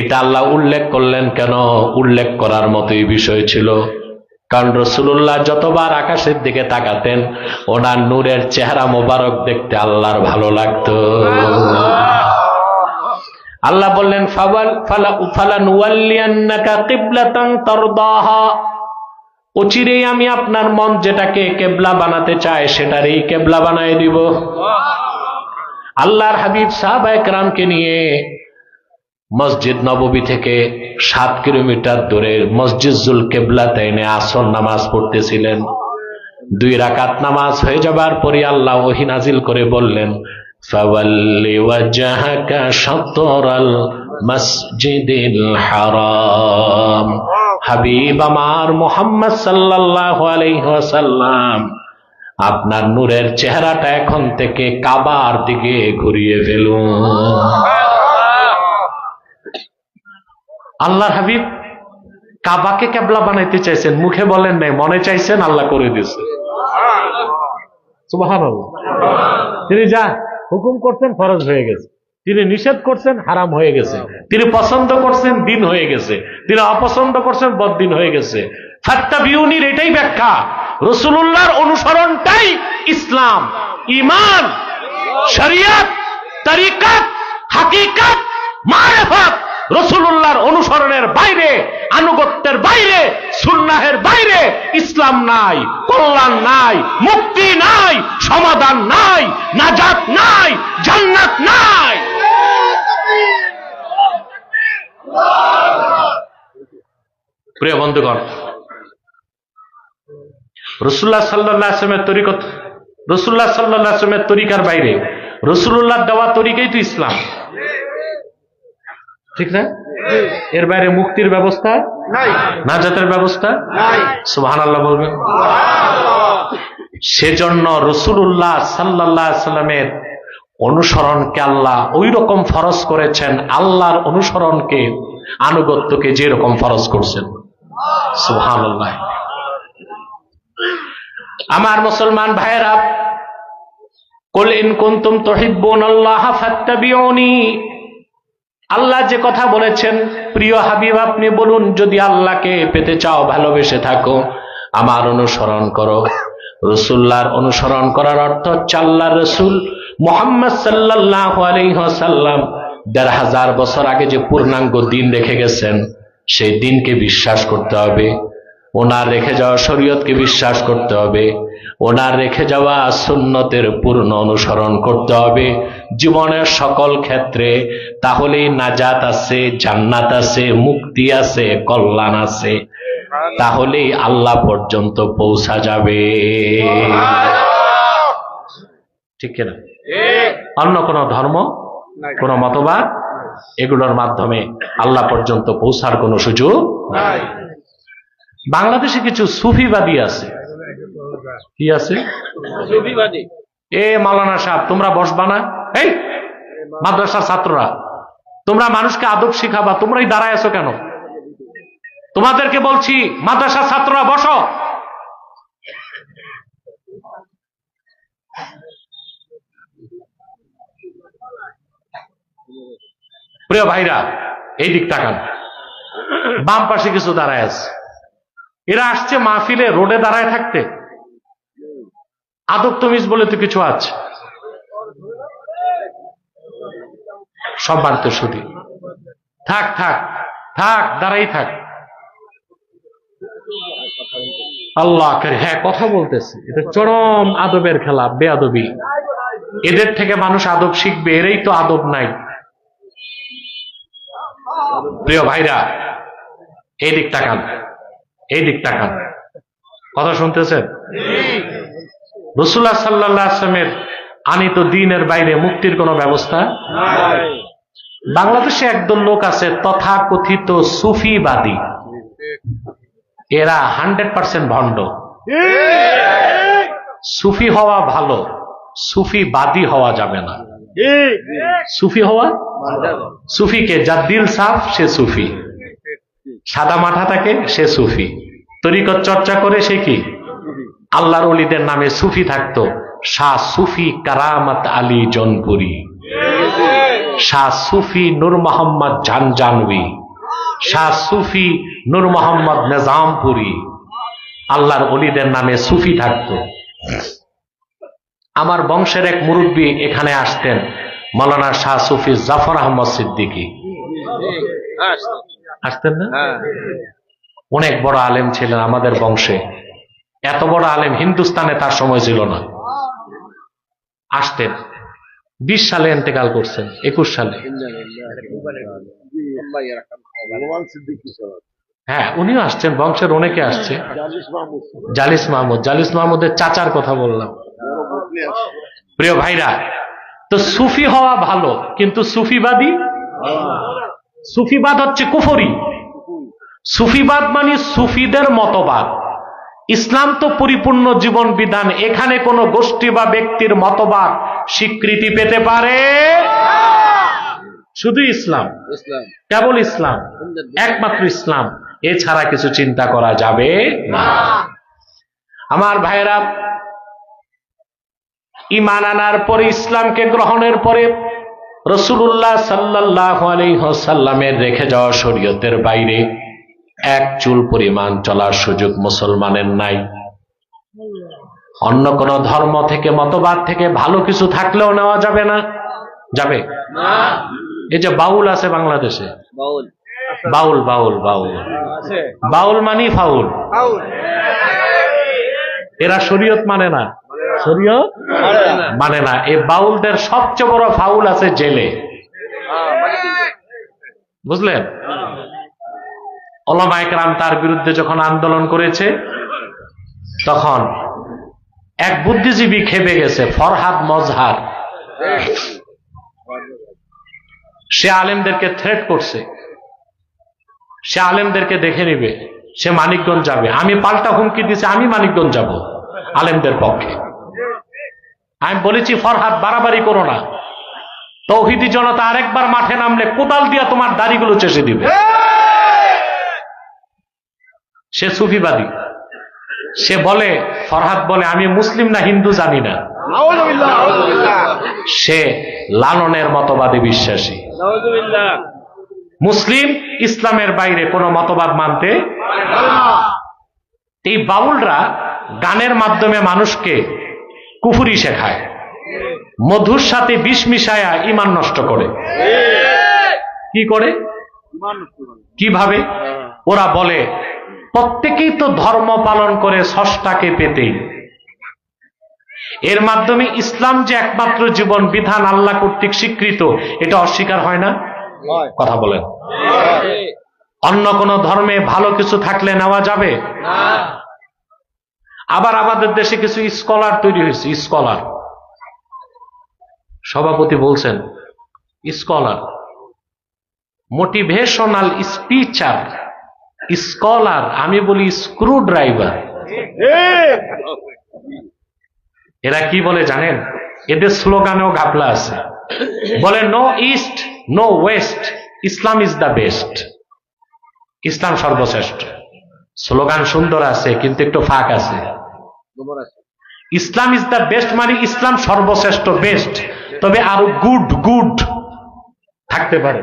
এটা আল্লাহ উল্লেখ করলেন কেন? উল্লেখ করার মতোই বিষয় ছিল, কারণ রাসূলুল্লাহ যতবার আকাশের দিকে তাকাতেন ওনার নূরের চেহারা মোবারক দেখতে আল্লাহর ভালো লাগতো। আল্লাহ বললেন, ফালানুওয়াল্লিয়ান্নাকা কিবলাতান তারদাহা। অচিরেই আমি আপনার মন যেটাকে কেবলা বানাতে চায় সেটারই কেবলা বানায় দিব। আল্লাহর হাবিব সাহাবায়ে কেরামকে নিয়ে মসজিদ নববী থেকে 7 কিলোমিটার দূরে মসজিদ জুল কেবলাতাইনে আসর নামাজ পড়তেছিলেন। 2 রাকাত নামাজ হয়ে যাবার পরে আল্লাহ ওহী নাজিল করে বললেন, ফাওয়াল্লি ওয়াজহাকা শাতরাল মসজিদিল হারাম। হাবিব আমার মুহাম্মদ সাল্লাল্লাহু আলাইহি ওয়াসাল্লাম আপনার নূরের চেহারাটা এখন থেকে কাবার দিকে ঘুরিয়ে ফেলুন। আল্লাহর হাবিব কাবাকে কেবলা বানাইতে চাইছেন, মুখে বলেন নাই, মনে চাইছেন, আল্লাহ করে দিয়েছে। সুবহানাল্লাহ। তিনি যা হুকুম করছেন ফরজ হয়ে গেছে, তিনি নিষেধ করছেন হারাম হয়ে গেছে, তিনি পছন্দ করছেন দিন হয়ে গেছে, তিনি অপছন্দ করছেন বদদিন হয়ে গেছে। ফাত্তাবিউনির এটাই ব্যাখ্যা, রাসূলুল্লাহর অনুসরণটাই ইসলাম, ঈমান, শরিয়ত, তরিকত, হাকিকত, মারিফত। রাসূলুল্লাহর অনুসরণের বাইরে, আনুগত্যের বাইরে, সুন্নাহের বাইরে ইসলাম নাই, কল্যাণ নাই, মুক্তি নাই, সমাধান নাই, নাজাত নাই, জান্নাত নাই। প্রিয় বন্ধুগণ, রাসূলুল্লাহ সাল্লাল্লাহু আলাইহি ওয়াসাল্লামের তরিকত, রাসূলুল্লাহ সাল্লাল্লাহু আলাইহি ওয়াসাল্লামের তরিকার বাইরে রাসূলুল্লাহর দেওয়া তরিকাই তো ইসলাম, ঠিক না? এর বাইরে মুক্তির ব্যবস্থা নাই, নাজাতের ব্যবস্থা নাই। সুবহানাল্লাহ বলবেন। সেজন্য রাসূলুল্লাহ সাল্লাল্লাহু আলাইহি ওয়াসাল্লামের অনুসরণকে আল্লাহ ওই রকম ফরজ করেছেন, আল্লাহর অনুসরণকে, আনুগত্যকে যে রকম ফরজ করছেন। সুবহানাল্লাহ। আমার মুসলমান ভাইয়েরা, কুল ইন কুনতুম তুহিব্বুনাল্লাহ ফাত্তাবিউনি। আল্লাহ যে কথা বলেছেন, প্রিয় হাবিব আপনি বলুন, যদি আল্লাহকে পেতে চাও, ভালোবেসে থাকো, আমার অনুসরণ করো। রাসূলুল্লাহর অনুসরণ করার অর্থ হচ্ছে আল্লাহর রাসূল মুহাম্মদ সাল্লাল্লাহু আলাইহি ওয়াসাল্লাম ১৫০০ বছর আগে যে পূর্ণাঙ্গ দিন রেখে গেছেন, সেই দিনকে বিশ্বাস করতে হবে। ওনার রেখে যাওয়া শরীয়তকে বিশ্বাস করতে হবে। ওনার রেখে যাওয়া সুন্নতের পূর্ণ অনুসরণ করতে হবে জীবনের সকল ক্ষেত্রে। তাহলেই নাজাত আছে, জান্নাত আছে, মুক্তি আছে, কল্যাণ আছে। তাহলেই আল্লাহ পর্যন্ত পৌঁছা যাবে। ঠিক কিনা? অন্য কোন ধর্ম, কোন মতবাদ, এগুলোর মাধ্যমে আল্লাহ পর্যন্ত পৌঁছার কোন সুযোগ নাই। বাংলাদেশে কিছু সুফিবাদী আছে। কি আছে? সুফিবাদী। মাওলানা সাহেব, তোমরা বসবা না? এই মাদ্রাসার ছাত্ররা, তোমরা মানুষকে আদব শিখাবা, তোমরাই দাঁড়ায় আছো কেন? তোমাদেরকে বলছি, মাদ্রাসার ছাত্ররা বসো। প্রিয় ভাইরা, এই দিক তাকান, বাম পাশে কিছু দাঁড়ায় আছে। এরা আসছে মাহফিলে রোডে দাঁড়ায় থাকতে। আদব তমিজ বলে তো কিছু আছে। সম্মানিত সুধী, থাক থাক থাক, দাঁড়াই থাক। আল্লাহ করে, হ্যাঁ কথা বলতেছে। এটা চরম আদবের খেলা, বেয়াদবি। এদের থেকে মানুষ আদব শিখবে, এরাই তো আদব নাই। প্রিয় ভাইরা, এই দিক তাকান, এই দিক তাকান, কথা শুনতেছেন? রাসূলুল্লাহ সাল্লাল্লাহু আলাইহি ওয়াসাল্লামের আনিত দ্বীনের বাইরে মুক্তির কোনো ব্যবস্থা নাই। বাংলাদেশে একদল লোক আছে তথাকথিত সুফিবাদী, এরা 100% ভণ্ড। সুফি হওয়া ভালো, সুফিবাদী হওয়া যাবে না। সুফি হওয়া, সুফিকে যার দিল সাফ সে সুফি, সাদা মাথা থাকে সে সুফি, তরিকত চর্চা করে সে কি? আল্লাহর ওলিদের নামে সুফি থাকতো। শাহ সুফি কারামত আলী জনপুরি, শাহ সুফি নূর মোহাম্মদ ঝানঝানভি, শাহ সুফি নূর মোহাম্মদ নিজামপুরি, আল্লাহর ওলিদের নামে সুফি থাকতো। আমার বংশের এক মুরব্বী এখানে আসতেন, মৌলানা শাহ সুফি জাফর আহমদ সিদ্দিকী, আসতেন না? অনেক বড় আলেম ছিলেন আমাদের বংশে, এত বড় আলেম হিন্দুস্তানে তার সময় ছিল না। আসতেন, 20 সালে ইন্তেকাল করছেন, 21 সালে। হ্যাঁ, উনিও আসছেন, বংশের অনেকে আসছে। জালিস মাহমুদ, জালিস মাহমুদের চাচার কথা বললাম। প্রিয় ভাইরা, তো সুফি হওয়া ভালো, কিন্তু সুফিবাদী, সুফিবাদ হচ্ছে কুফরি। সুফিবাদ মানে সুফিদের মতবাদ। ইসলাম তো পরিপূর্ণ জীবন বিধান, এখানে কোন গোষ্ঠী বা ব্যক্তির মতবাদ স্বীকৃতি পেতে পারে? শুধু ইসলাম, কেবল ইসলাম, একমাত্র ইসলাম, এছাড়া কিছু চিন্তা করা যাবে না। আমার ভাইরা, ঈমান আনার পরে, ইসলামকে গ্রহণের পরে রাসূলুল্লাহ সাল্লাল্লাহু আলাইহি ওয়াসাল্লামের রেখে যাওয়া শরীয়তের বাইরে এক চুল পরিমাণ চলার সুযোগ মুসলমানের নাই। অন্য কোন ধর্ম থেকে, মতবাদ থেকে ভালো কিছু থাকলেও নেওয়া যাবে না। যাবে না। এই যে বাউল আছে বাংলাদেশে, বাউল বাউল বাউল বাউল মানি ফাউল, এরা শরীয়ত মানে না, শরীয়ত মানে না। এই বাউলদের সবচেয়ে বড় ফাউল আছে জেলে, বুঝলেন? উলামায়ে কেরাম তার বিরুদ্ধে যখন আন্দোলন করেছে, তখন এক বুদ্ধিজীবী খেপে গেছে, ফরহাদ মজহার। সে আলেমদেরকে থ্রেট করছে, সে আলেমদেরকে দেখে নিবে, সে মানিকগঞ্জ যাবে। আমি পাল্টা হুমকি দিছি, আমি মানিকগঞ্জ যাব আলেমদের পক্ষে। আমি বলেছি, ফরহাদ বাড়াবাড়ি করো না, তৌহিদি জনতা আরেকবার মাঠে নামলে কোদাল দিয়া তোমার দাড়িগুলো চেষে দিবে। সে সুফিবাদী, সে বলে, ফরহাদ বলে, আমি মুসলিম না হিন্দু জানি না। সে লালনের মতবাদে বিশ্বাসী। মুসলিম ইসলামের বাইরে কোনো মতবাদ মানতে। এই বাউলরা গানের মাধ্যমে মানুষকে কুফরি শেখায়, মধুর সাথে বিষ মিশায়া ঈমান নষ্ট করে। কি করে? কিভাবে? ওরা বলে প্রত্যেকেই তো ধর্ম পালন করে স্রষ্টাকে পেতেই, এর মাধ্যমে ইসলাম যে একমাত্র জীবন বিধান আল্লাহ কর্তৃক স্বীকৃত, এটা অস্বীকার হয় না? কথা বলেন। অন্য কোন ধর্মে ভালো কিছু থাকলে নেওয়া যাবে না। আবার আমাদের দেশে কিছু স্কলার তৈরি হয়েছে, স্কলার, সভাপতি বলছেন স্কলার, মোটিভেশনাল স্পিচার, স্কলার, আমি বলি স্ক্রু ড্রাইভার। এরা কি বলে জানেন? এদের স্লোগানেও ঘাপলা আছে। বলে no east no west, Islam is the best, ইসলাম সর্বশ্রেষ্ঠ। স্লোগান সুন্দর আছে, কিন্তু একটু ফাঁক আছে। ইসলাম ইজ দ্য বেস্ট মানে ইসলাম সর্বশ্রেষ্ঠ, বেস্ট, তবে আরো গুড গুড থাকতে পারে।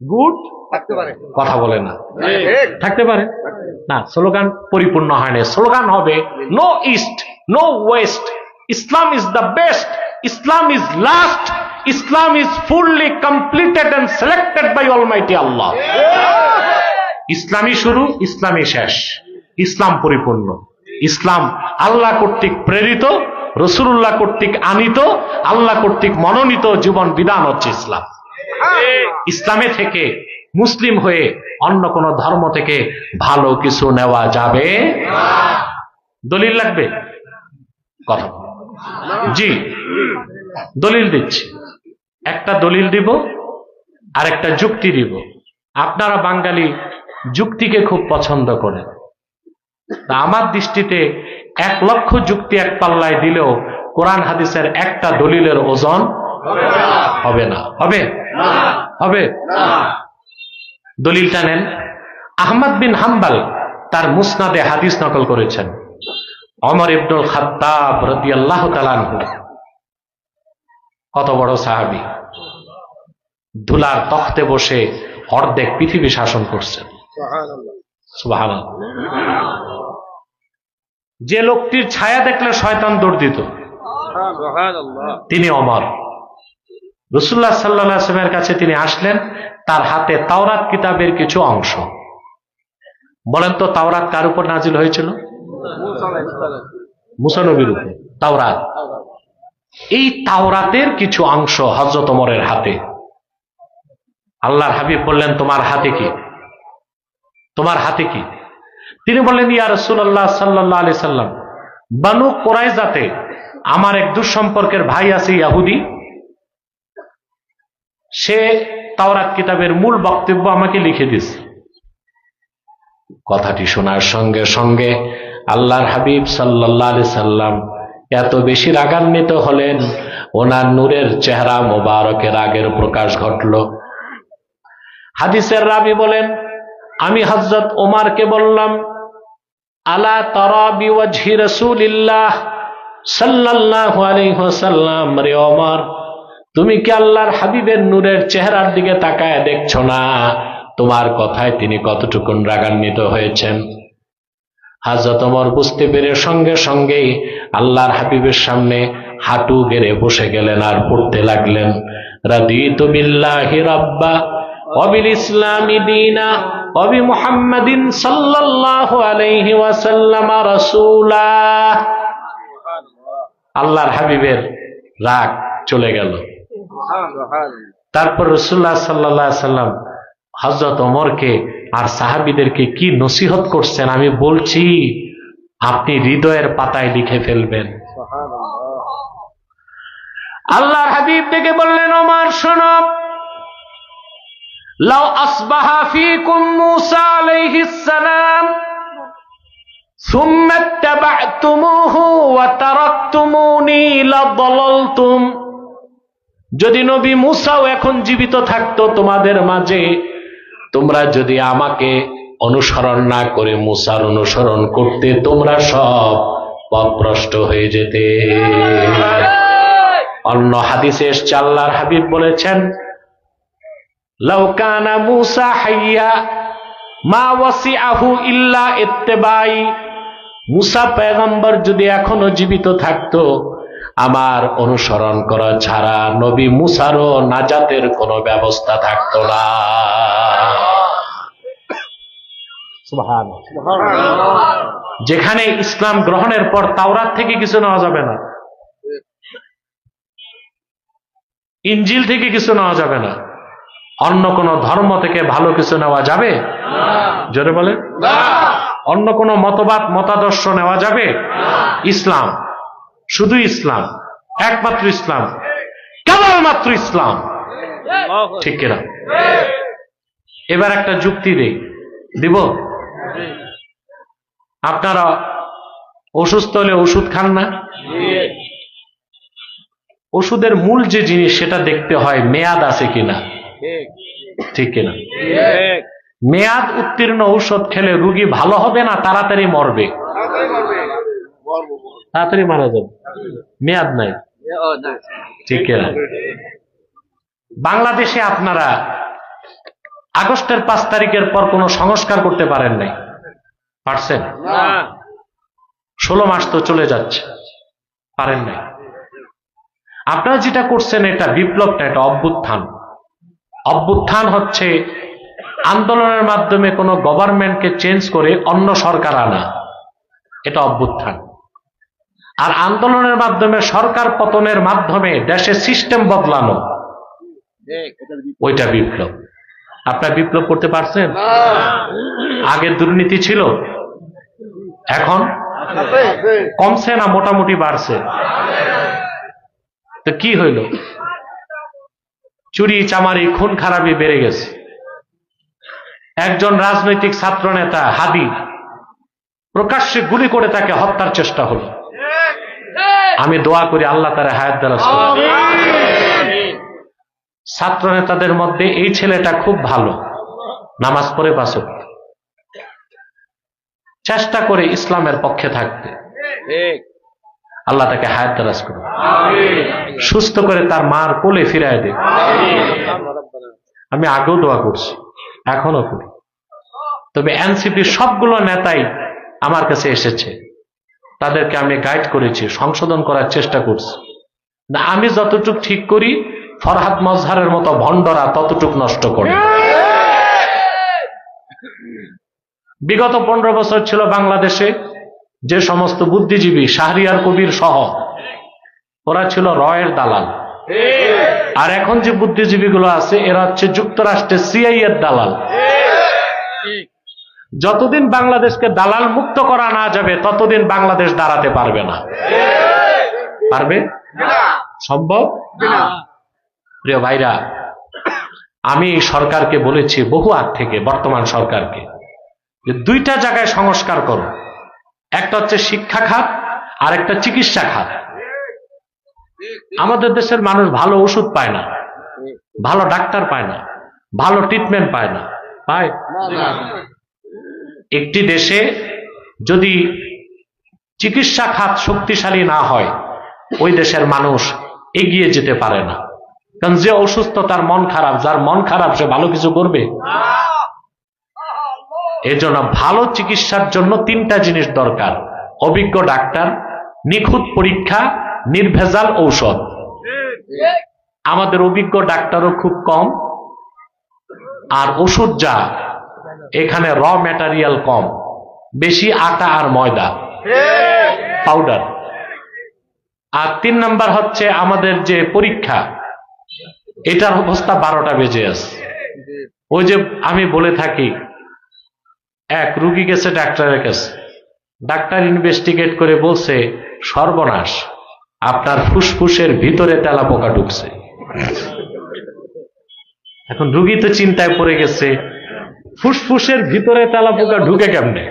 গুড থাকতে পারে, কথা বলে না, থাকতে পারে না। স্লোগান পরিপূর্ণ হয় না। স্লোগান হবে no east no west, Islam is the best, Islam is last, Islam is fully completed and selected by almighty Allah. ইসলামই শুরু, ইসলামই শেষ। ইসলাম পরিপূর্ণ। ইসলাম আল্লাহ কর্তৃক প্রেরিত, রাসূলুল্লাহ কর্তৃক আনিত, আল্লাহ কর্তৃক মনোনীত জীবন বিধান হচ্ছে ইসলাম। ইসলামে থেকে মুসলিম হয়ে অন্য কোন ধর্ম থেকে ভালো কিছু নেওয়া যাবে না। দলিল লাগবে? কথা জি, দলিল দিচ্ছি। একটা দলিল দিব আর একটা যুক্তি দিব। আপনারা বাঙালি যুক্তিকে খুব পছন্দ করেন। আমার দৃষ্টিতে 1 লক্ষ যুক্তি এক পাল্লায় দিলেও কোরআন হাদিসের একটা দলিলের ওজন হবে না। হবে? হবে? দলিলটা নেন। আহমদ বিন হাম্বল তার মুসনাদে হাদিস নকল করেছেন। ওমর ইবনুল খাত্তাব রাদিয়াল্লাহু তাআলা আনহু, কত বড় সাহাবী, ধুলার তখতে বসে অর্ধেক পৃথিবী শাসন করছেন। সুবহানাল্লাহ। যে লোকটির ছায়া দেখলে শয়তান দৌড় দিত, তিনি ওমর। রাসূলুল্লাহ সাল্লাল্লাহু আলাইহি ওয়াসাল্লামের কাছে তিনি আসলেন, তার হাতে তাওরাত কিতাবের কিছু অংশ। বলেন তো তাওরাত কার উপর নাজিল হয়েছিল? মুসা নবীর উপর তাওরাত। এই তাওরাতের কিছু অংশ হযরত ওমরের হাতে। আল্লাহর হাবিব বললেন, তোমার হাতে কি? তোমার হাতে কি? তিনি বললেন, ইয়া রাসূলুল্লাহ সাল্লাল্লাহু আলাইহি সাল্লাম, বানু কুরাইজাতে আমার এক দুঃসম্পর্কের ভাই আছে ইহুদি, সে তাওরাত কিতাবের মূল বক্তব্য আমাকে লিখে দিয়েছে। কথাটি শোনার সঙ্গে সঙ্গে আল্লাহর হাবিব সাল্লাল্লাহু আলাইহি সাল্লাম এত বেশি রাগান্বিত হলেন, ওনার নূরের চেহারা মোবারকের রাগের প্রকাশ ঘটল। হাদিসের রাবী বলেন, আমি হযরত ওমরকে বললাম, আলা তারা বিওয়াজহি রাসূলিল্লাহ সাল্লাল্লাহু আলাইহি ওয়াসাল্লাম, রে ওমর, তুমি কি আল্লাহর হাবিবের নূরের চেহারার দিকে তাকায় দেখছো না? তোমার কথায় তিনি কতটুকু রাগান্বিত হয়েছেন। হযরত ওমর বুঝতে পেরে সঙ্গে সঙ্গেই আল্লাহর হাবিবের সামনে হাঁটু গেড়ে বসে গেলেন আর পড়তে লাগলেন, রাদিতু বিল্লাহি রাব্বা ওয়া বিল ইসলামি দীনা ওয়া বি মুহাম্মাদিন সাল্লাল্লাহু আলাইহি ওয়াসাল্লাম রাসূলা। আল্লাহর হাবিবের রাগ চলে গেল। তারপর রাসূলুল্লাহ সাল্লাল্লাহু আলাইহি ওয়াসাল্লাম হযরত ওমরকে আর সাহাবীদেরকে কি নসিহত করছেন আমি বলছি, আপনি হৃদয়ের পাতায় লিখে ফেলবেন। আল্লাহর হাবিব থেকে বললেন, ওমর শোনো, লাউ আসবাহা ফীকুম মূসা আলাইহিস সালাম সুম্মা ইত্তাবা'তুমূহু ওয়া তারাকতুমুনি লাদালালতুম। যদি নবী মূসাও এখন জীবিত থাকতো তোমাদের মাঝে, তোমরা যদি আমাকে অনুসরণ না করে মূসার অনুসরণ করতে, তোমরা সব পথভ্রষ্ট হয়ে যেতে। অন্য হাদিসে এসেছে আল্লাহর হাবিব বলেছেন, লাউ কানা মূসা হাইয়া মা ওয়াসিআহু ইল্লা ইত্তিবাই। মূসা পয়গম্বর যদি এখনো জীবিত থাকতো, আমার অনুসরণ করা ছাড়া নবী মূসারও নাজাতের কোনো ব্যবস্থা থাকতো না। যেখানে ইসলাম গ্রহণের পর তাওরাত থেকে কিছু নেওয়া যাবে না, ইনজিল থেকে কিছু নেওয়া যাবে না, অন্য কোন ধর্ম থেকে ভালো কিছু নেওয়া যাবে? জোরে বলে, অন্য কোন মতবাদ মতাদর্শ নেওয়া যাবে? ইসলাম, শুধু ইসলাম, একমাত্র ইসলাম, কেবলমাত্র ইসলাম। ঠিক কিনা? এবার একটা যুক্তি দিব। আপনারা অসুস্থ হলে ওষুধ খান না? ওষুধের মূল যে জিনিস সেটা দেখতে হয় মেয়াদ আছে কিনা। ঠিক কিনা? মেয়াদ উত্তীর্ণ ঔষধ খেলে রোগী ভালো হবে না তাড়াতাড়ি মরবে? তাড়াতাড়ি মারা যাবে, মেয়াদ নাই। ঠিক কিনা? বাংলাদেশে আপনারা আগস্টের 5 তারিখের পর কোনো সংস্কার করতে পারেন নাই, পারছেন? 16 মাস তো চলে যাচ্ছে, পারেন নাই। আপনারা যেটা করছেন এটা বিপ্লবটা, এটা অভ্যুত্থান। অভ্যুত্থান হচ্ছে আন্দোলনের মাধ্যমে কোনো গভর্নমেন্টকে চেঞ্জ করে অন্য সরকার আনা, এটা অভ্যুত্থান। আর আন্দোলনের মাধ্যমে সরকার পতনের মাধ্যমে দেশের সিস্টেম বদলানো, ওইটা বিপ্লব। আপনার বিপ্লব করতে পারছেন? আগে দুর্নীতি ছিল, এখন কমছে না মোটামুটি বাড়ছে? তো কি হইল? চুরি চামারি খুন খারাপি বেড়ে গেছে। একজন রাজনৈতিক ছাত্র নেতা হাদি প্রকাশ্যে গুলি করে তাকে হত্যার চেষ্টা হলো। আমি দোয়া করি আল্লাহ তার হায়াত দারাজ করুন। ছাত্র নেতাদের মধ্যে এই ছেলেটা খুব ভালো, নামাজ পড়ে পাঁচ ওয়াক্ত, চেষ্টা করে ইসলামের পক্ষে থাকতে। আল্লাহ তাকে হায়াত দারাজ করুন, সুস্থ করে তার মার কোলে ফিরায় দেব। আমি আগেও দোয়া করছি, এখনো করি। তবে এনসিপির সবগুলো নেতাই আমার কাছে এসেছে, তাদেরকে আমি গাইড করেছি, সংশোধন করার চেষ্টা করছি। না, আমি যতটুক ঠিক করি ফরহাদ মজহারের মতো ভণ্ডরা ততটুক নষ্ট করে। বিগত 15 বছর ছিল বাংলাদেশে যে সমস্ত বুদ্ধিজীবী শাহরিয়ার কবির সহ, ওরা ছিল রয়ের দালাল। আর এখন যে বুদ্ধিজীবীগুলো আছে এরা হচ্ছে যুক্তরাষ্ট্রের সিআইএ এর দালাল। যতদিন বাংলাদেশকে দালাল মুক্ত করা না যাবে ততদিন বাংলাদেশ দাঁড়াতে পারবে না। পারবে? সম্ভব? প্রিয় ভাইরা, আমি সরকারকে বলেছি বহু আগ থেকে, বর্তমান সরকারকে, যে দুইটা জায়গায় সংস্কার করো। একটা হচ্ছে শিক্ষা খাত আর একটা চিকিৎসা খাত। আমাদের দেশের মানুষ ভালো ওষুধ পায় না, ভালো ডাক্তার পায় না, ভালো ট্রিটমেন্ট পায় না। পায়? একটি দেশে যদি চিকিৎসা খাত শক্তিশালী না হয় ওই দেশের মানুষ এগিয়ে যেতে পারে না। কারণ যে অসুস্থ তার মন খারাপ, যার মন খারাপ সে ভালো কিছু করবে? এজন্য ভালো চিকিৎসার জন্য 3টা জিনিস দরকার: অভিজ্ঞ ডাক্তার, নিখুঁত পরীক্ষা, নির্ভেজাল ঔষধ। আমাদের অভিজ্ঞ ডাক্তারও খুব কম, আর ওষুধ যা এখানে র ম্যাটেরিয়াল কম, বেশি আটা আর ময়দা পাউডার। আর 3 নাম্বার হচ্ছে আমাদের যে পরীক্ষা, এটার অবস্থা 12টা বেজে আছে। ওই যে আমি বলে থাকি, এক রুগী গেছে ডাক্তারের কাছে, ডাক্তার ইনভেস্টিগেট করে বলছে সর্বনাশ, আপনার ফুসফুসের ভিতরে তেলাপোকা ঢুকছে। এখন রুগী তো চিন্তায় পড়ে গেছে, ফুসফুসের ভিতরে তেলাপোকা ঢুকে কেমনে?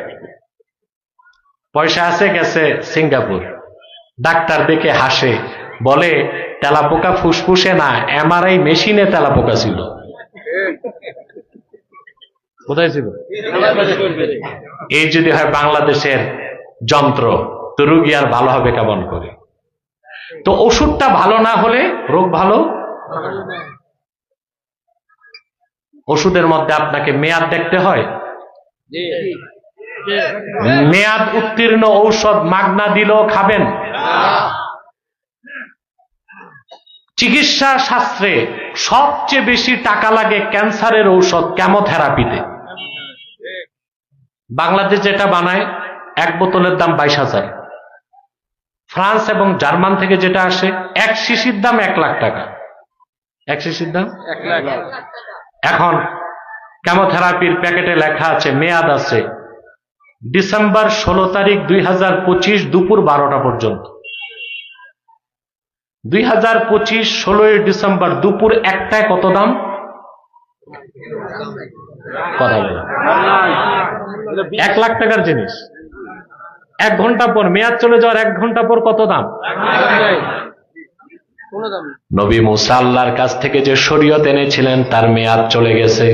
পয়সা আছে, গেছে সিঙ্গাপুর। ডাক্তার দেখে হাসে, বলে তেলাপোকা ফুসফুসে না, এমআরআই মেশিনে তেলাপোকা ছিল। কোথায় ছিল? এই যদি হয় বাংলাদেশের যন্ত্র, তো রোগী আর ভালো হবে কেমন করে? তো ওষুধটা ভালো না হলে রোগ ভালো। ওষুধের মধ্যে আপনাকে মেয়াদ দেখতে হয়। মেয়াদ উত্তীর্ণ ঔষধ মাগনা দিলেও খাবেন। চিকিৎসা শাস্ত্রে সবচেয়ে বেশি টাকা লাগে ক্যান্সারের ঔষধ, কেমোথেরাপিতে। বাংলাদেশ যেটা বানায় 1 বোতলের দাম 22,000। ফ্রান্স এবং জার্মান থেকে যেটা আসে 1 শিশির দাম 1 লাখ টাকা। 1 শিশির দাম 1 লাখ। এখন কেমোথেরাপির প্যাকেটে লেখা আছে, মেয়াদ আছে ডিসেম্বর 16 তারিখ 2025 দুপুর 12টা পর্যন্ত। 2025 16 ডিসেম্বর দুপুর 1টায় কত দাম? কথা বলে 1 লাখ টাকার জিনিস। 1 ঘন্টা পর মেয়াদ চলে যাওয়ার 1 ঘন্টা পর কত দাম? নবী মুসা আল্লাহর কাছ থেকে যে শরীয়ত এনেছিলেন তার মেয়াদ চলে গেছে।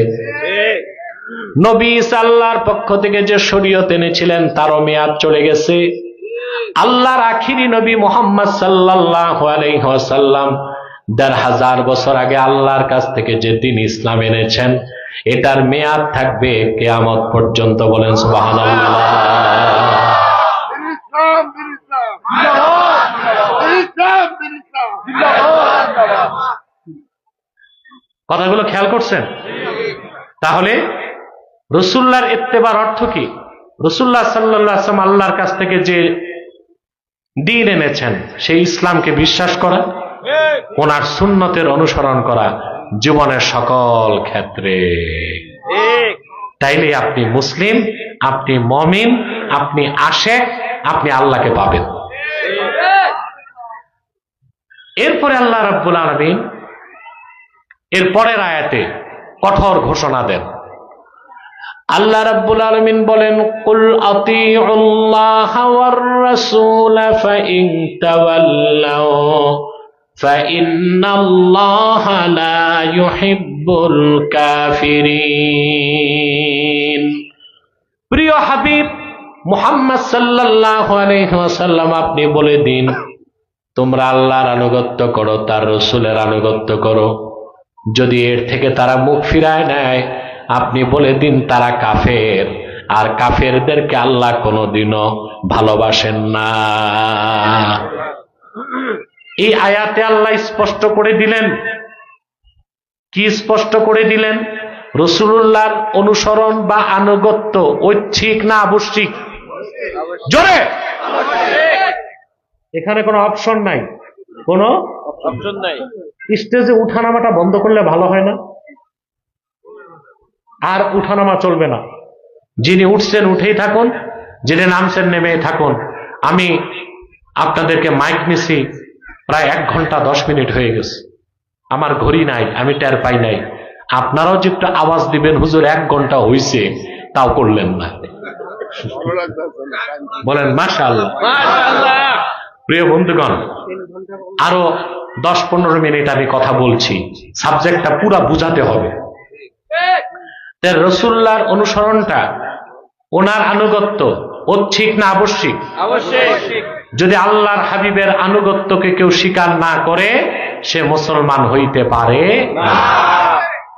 নবী ঈসা আল্লাহর পক্ষ থেকে যে শরীয়ত এনেছিলেন তারও মেয়াদ চলে গেছে। আল্লাহর আখিরি নবী মুহাম্মদ সাল্লাল্লাহু আলাইহি ওয়াসাল্লাম 1500 বছর আগে আল্লাহর কাছ থেকে যে দিন ইসলাম এনেছেন, এটার মেয়াদ থাকবে কিয়ামত পর্যন্ত। বলেন সুবহানাল্লাহ। কথাগুলো খেয়াল করছেন? তাহলে রাসূলুল্লাহর ইত্তেবার অর্থ কি? রাসূলুল্লাহ সাল্লাল্লাহু আলাইহি ওয়াসাল্লাম আল্লাহর কাছ থেকে যে দ্বীন এনেছেন সেই ইসলামকে বিশ্বাস করা, ওনার সুন্নতের অনুসরণ করা জীবনের সকল ক্ষেত্রে। তাইলে আপনি মুসলিম, আপনি মুমিন, আপনি আশিক, আপনি আল্লাহকে পাবেন। এরপরে আল্লাহ রাব্বুল আলামিন এর পরের আয়াতে কঠোর ঘোষণা দেন। আল্লাহ রাব্বুল আলামিন বলেন, কুল আতিউল্লাহ ওয়ার রাসূল ফাইন তাওয়াল্লাউ ফাইন্নাল্লাহা লা ইউহিব্বুল কাফিরিন। প্রিয় হাবিব মুহাম্মদ সাল্লাল্লাহু আলাইহি ওয়াসাল্লাম, আপনি বলে দিন, তোমরা আল্লাহর আনুগত্য করো, তার রাসূলের আনুগত্য করো। যদি এর থেকে তারা মুখ ফিরায় নেয়, আপনি বলে দিন তারা কাফের, আর কাফেরদেরকে আল্লাহ কোনোদিনও ভালোবাসেন না। এই আয়াতে আল্লাহ স্পষ্ট করে দিলেন। কি স্পষ্ট করে দিলেন? রাসূলুল্লাহর অনুসরণ বা আনুগত্য ঐচ্ছিক না আবশ্যিক? জোরে! এখানে কোনো অপশন নাই, কোনো অপশন নাই। স্টেজে উঠানামাটা বন্ধ করলে ভালো হয় না? আর উঠানামা চলবে না। যিনি উঠছেন উঠেই থাকুন, যিনি নামছেন নেমে থাকুন। আমি আপনাদেরকে মাইক নিছি প্রায় 1 ঘন্টা 10 মিনিট হয়ে গেছে, আমার ঘড়ি নাই, আমি টের পাই নাই। আপনারাও যে একটু আওয়াজ দিবেন, হুজুর 1 ঘন্টা হইছে, তাও করলেন না। বলেন মাশাআল্লাহ। প্রিয় বন্ধুগণ, আরো 10-15 মিনিট আমি কথা বলছি, সাবজেক্টটা পুরা বুঝাতে হবে। রাসূলুল্লাহর অনুসরণটা, ওনার আনুগত্য ঐচ্ছিক না আবশ্যিক? আবশ্যিক। যদি আল্লাহর হাবিবের আনুগত্যকে কেউ স্বীকার না করে, সে মুসলমান হইতে পারে না।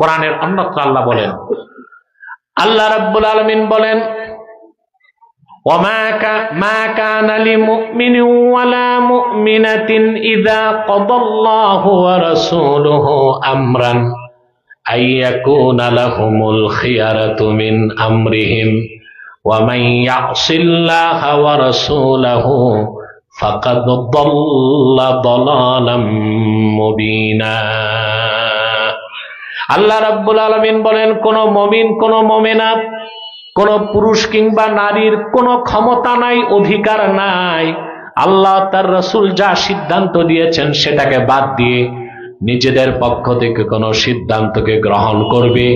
কোরআনের অন্যত্র আল্লাহ বলেন, আল্লাহ রাব্বুল আলামিন বলেন, মা কানা লিমুমিনিন ওয়ালা মুমিনাতিন ইযা কাদাল্লাহু ওয়া রাসূলুহু আমরান আইয়াকুনা লাহুমুল খিয়ারাতু মিন আমরিহিম ওয়া মান ইয়াসিল্লাহা ওয়া রাসূলাহু ফাকাদ দাল্লা দালালাম মুবিনা। আল্লাহ রাব্বুল আলামিন বলেন, কোন মুমিন, কোন মুমিনা, কোন পুরুষ কিংবা নারীর কোনো ক্ষমতা নাই, অধিকার নাই আল্লাহ তার রাসূল যা সিদ্ধান্ত দিয়েছেন সেটাকে বাদ দিয়ে নিজেদের পক্ষ থেকে কোনো সিদ্ধান্তকে গ্রহণ করবে,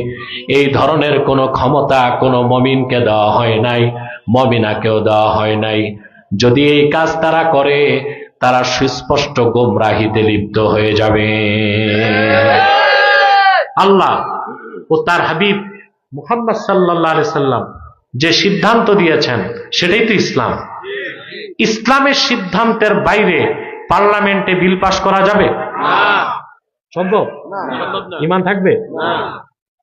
এই ধরনের কোনো ক্ষমতা কোনো মুমিনকে দেওয়া হয় নাই, মুমিনাকেও দেওয়া হয় নাই। যদি এই কাজ তারা করে, তারা সুস্পষ্ট গোমরাহিতে লিপ্ত হয়ে যাবে। আল্লাহ ও তার হাবিব মুহাম্মদ সাল্লাল্লাহু আলাইহি সাল্লাম যে সিদ্ধান্ত দিয়েছেন সেটাই তো ইসলাম। ইসলামের সিদ্ধান্তের বাইরে পার্লামেন্টে বিল পাস করা যাবে? সম্ভব? ঈমান থাকবে?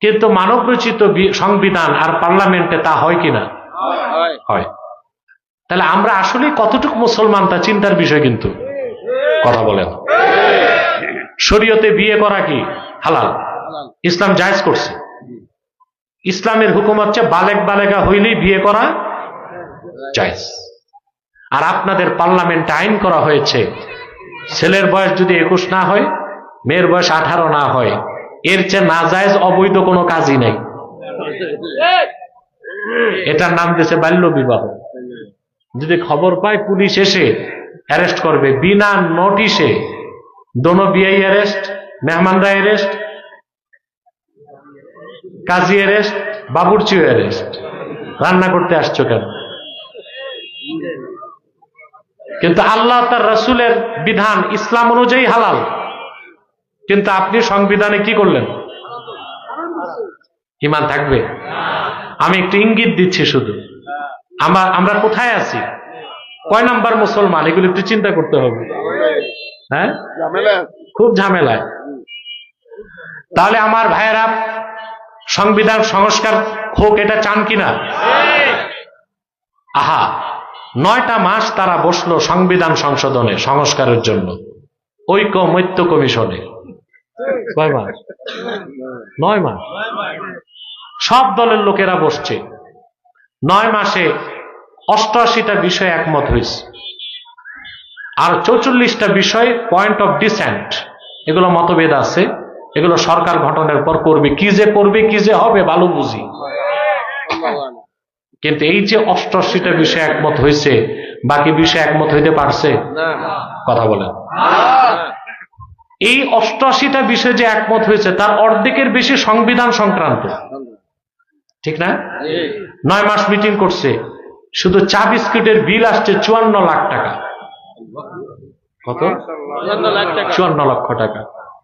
কিন্তু মানব রচিত সংবিধান আর পার্লামেন্টে তা হয় কিনা? হয়। তাহলে আমরা আসলে কতটুকু মুসলমান তা চিন্তার বিষয়। কিন্তু কথা বলেন, শরীয়তে বিয়ে করা কি হালাল? ইসলাম জায়েজ করছে। ইসলামের হুকুম হচ্ছে বালেগ বালেগা হইলেই বিয়ে করা জায়েজ। আর আপনাদের পার্লামেন্টে আইন করা হয়েছে, ছেলের বয়স যদি 21 না হয়, মেয়ের বয়স 18 না হয়, এর চেয়ে নাজায়েজ অবৈধ কোনো কাজই নাই। এটার নাম দিয়েছে বাল্য বিবাহ। যদি খবর পায়, পুলিশ এসে অ্যারেস্ট করবে বিনা নোটিশে। দোনো বিআই অ্যারেস্ট, মেহমানরা অ্যারেস্ট, কাজী অ্যারেস্ট, বাবুর্চি অ্যারেস্ট। রান্না করতে আসছো কেন? কিন্তু আল্লাহ তার রাসূলের বিধান ইসলাম অনুযায়ী হালাল, কিন্তু আপনি সংবিধানে কি করলেন? ঈমান থাকবে? আমি একটু ইঙ্গিত দিচ্ছি শুধু। আমরা কোথায় আছি, কয় নাম্বার মুসলমান, এগুলো একটু চিন্তা করতে হবে। হ্যাঁ, খুব ঝামেলায়। তাহলে আমার ভাইয়েরা, সংবিধান সংস্কার হোক এটা চান কিনা? আহা, 9টা মাস তারা বসলো সংবিধান সংশোধনে, সংস্কারের জন্য, ঐকমত্য কমিশনে। কয় মাস? 9 মাস। সব দলের লোকেরা বসছে, 9 মাসে 88টা বিষয় একমত হয়েছে, আর 44টা বিষয় পয়েন্ট অফ ডিসেন্ট, এগুলো মতভেদ আছে। এগুলো সরকার গঠনের পর করবে, কি যে হবে ভালো বুঝি। কিন্তু এই যে 88টা বিষয় একমত হয়েছে, বাকি বিষয় একমত হইতে পারছে? কথা বলেন। এই 88টা বিষয় যে একমত হয়েছে তার অর্ধেকের বেশি সংবিধান সংক্রান্ত, ঠিক না? 9 মাস মিটিং করছে, শুধু চা বিস্কুটের বিল আসছে 54 লাখ টাকা। কত? 54 লক্ষ টাকা।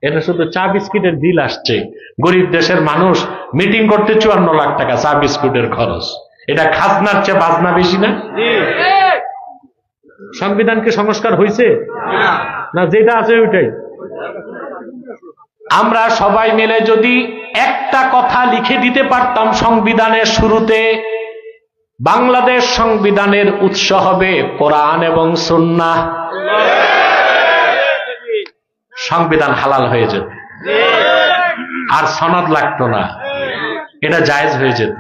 এটা শুধু চা বিস্কুটের বিল আসছে। গরিব দেশের মানুষ মিটিং করতে 54 লাখ টাকা চা বিস্কুটের খরচ। এটা খাজনার চেয়ে বাজনা বেশি না? সংবিধানকে সংস্কার হয়েছে না? যেটা আছে ওইটাই। আমরা সবাই মিলে যদি একটা কথা লিখে দিতে পারতাম সংবিধানের শুরুতে, বাংলাদেশ সংবিধানের উৎস হবে কোরআন এবং সুন্নাহ, সংবিধান হালাল হয়ে যেত, আর সনদ লাগতো না, এটা জায়েজ হয়ে যেত।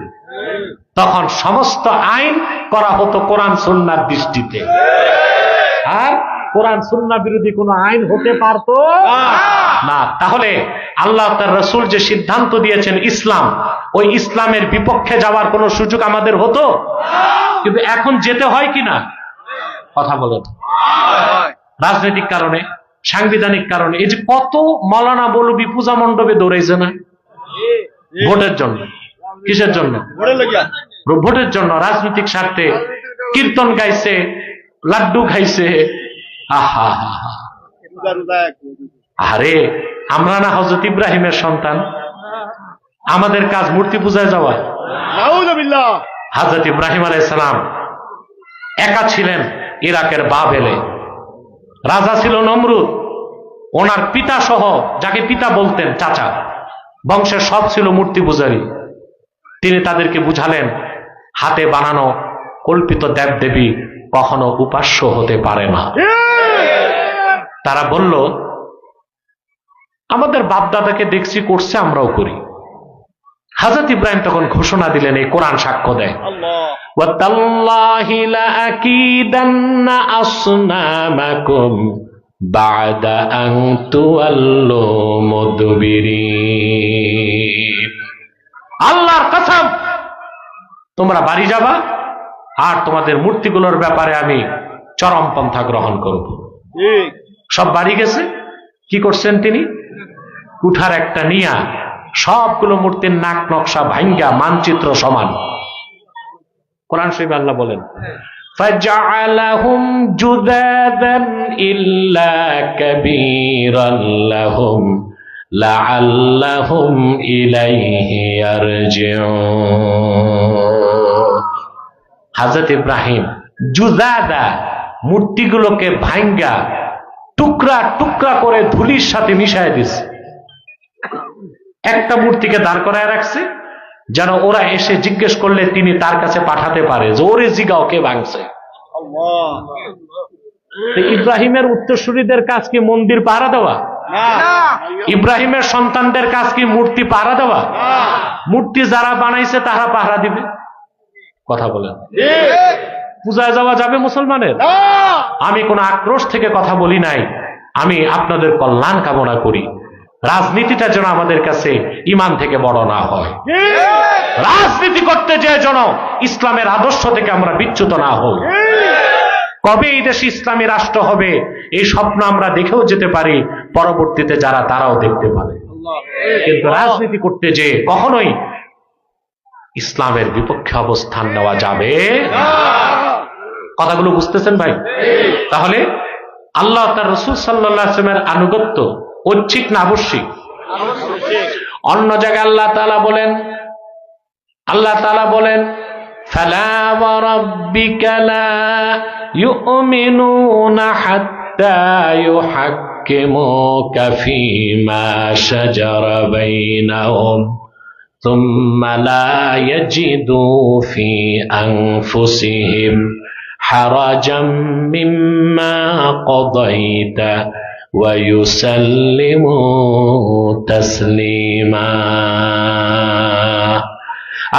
তখন সমস্ত আইন করা হতো কোরআন সুন্নাহর দৃষ্টিতে, আর কোরআন সুন্নাহ বিরোধী কোনো আইন হতে পারতো না। তাহলে আল্লাহ তার রাসূল যে সিদ্ধান্ত দিয়েছেন ইসলাম, ওই ইসলামের বিপক্ষে যাওয়ার কোনো সুযোগ আমাদের হতো? কিন্তু এখন যেতে হয় কিনা? কথা বলেন। রাজনৈতিক কারণে, সাংবিধানিক কারণে, এই যে কত মৌলানা মৌলবী পূজা মণ্ডপে দৌড়াইছে না ভোটের জন্য। কিসের জন্য? ভোটের জন্য, রাজনৈতিক স্বার্থে। কীর্তন গাইছে, লাড্ডু খাইছে। আহা, আরে আমরা না হযরত ইব্রাহিমের সন্তান? আমাদের কাজ মূর্তি পূজায় যাওয়া? হযরত ইব্রাহিম আলাইহিস সালাম একা ছিলেন ইরাকের বাবেলে, রাজা ছিল নমরুদ, ওনার পিতা সহ, যাকে পিতা বলতেন, চাচা, বংশের সব ছিল মূর্তি পূজারী। তিনি তাদেরকে বুঝালেন হাতে বানানো কল্পিত দেবদেবী কখনো উপাস্য হতে পারে না। তারা বলল আমাদের বাপদাদাকে দেখছি করছে, আমরাও করি। হযরত ইব্রাহিম তখন ঘোষণা দিলেন, এই কোরআন সাক্ষ্য দেয়, ওয়াতাল্লাহি লাআকিদান্না আসনামাকুম বা'দা আন তুওয়াল্লু মুদবিরিন। আল্লাহর কসম, তোমরা বাড়ি যাবা আর তোমাদের মূর্তিগুলোর ব্যাপারে আমি চরমপন্থা গ্রহণ করব। সব বাড়ি গেছে। কি করছেন তিনি? কুঠার একটা নিয়া সবগুলো মূর্তির নাক নকশা ভাঙ্গা মানচিত্র সমান। কোরআন শরীফে আল্লাহ বলেন, ফাজআলাহুম জুদাদান ইল্লা কাবীরান লাহুম লাআল্লাহুম ইলাইহি ইয়ারজিউন। হযরত ইব্রাহিম জুদাদা মূর্তিগুলোকে ভাঙ্গা টুকরা টুকরা করে ধুলির সাথে মিশায় দিছে। একটা মূর্তিকে দাঁড় করায় রাখছে যেন ওরা এসে জিজ্ঞেস করলে তিনি তার কাছে পাঠাতে পারে যে ওরে জিগাও কে ভাঙছে। ইব্রাহিমের উত্তরসূরিদের কাজ কি মন্দির পাহারা দেওয়া? ইব্রাহিমের সন্তানদের কাজ কি মূর্তি পাহারা দেওয়া? মূর্তি যারা বানাইছে তারা পাহারা দিবে। কথা বলেন। পূজায় যাওয়া যাবে মুসলমানের? আমি কোন আক্রোশ থেকে কথা বলি নাই, আমি আপনাদের কল্যাণ কামনা করি। রাজনীতিটা যেন আমাদের কাছে ঈমান থেকে বড় না হয়, রাজনীতি করতে যে যেন ইসলামের আদর্শ থেকে আমরা বিচ্যুত না হই। কবে এই দেশে ইসলামী রাষ্ট্র হবে এই স্বপ্ন আমরা দেখেও যেতে পারি, পরবর্তীতে যারা তারাও দেখতে পারে, কিন্তু রাজনীতি করতে যে কখনোই ইসলামের বিপক্ষে অবস্থান নেওয়া যাবে না। কথাগুলো বুঝতেছেন ভাই? তাহলে আল্লাহ তার রাসূল সাল্লাল্লাহু আলাইহি ওয়াসাল্লামের আনুগত্য ঐচ্ছিক না আবশ্যিক? অন্য জায়গায় আল্লাহ তাআলা বলেন ফালা ওয়া রাব্বিকা লা ইউমিনুনা হাত্তা ইউহাক্কিমুকা ফীমা শাজারা বাইনাহুম সুম্মা লা ইয়াজিদু ফি আনফুসিহিম হারাজাম মিম্মা কাদাইতা ওয়া ইউসাল্লিমু তাসলিমা।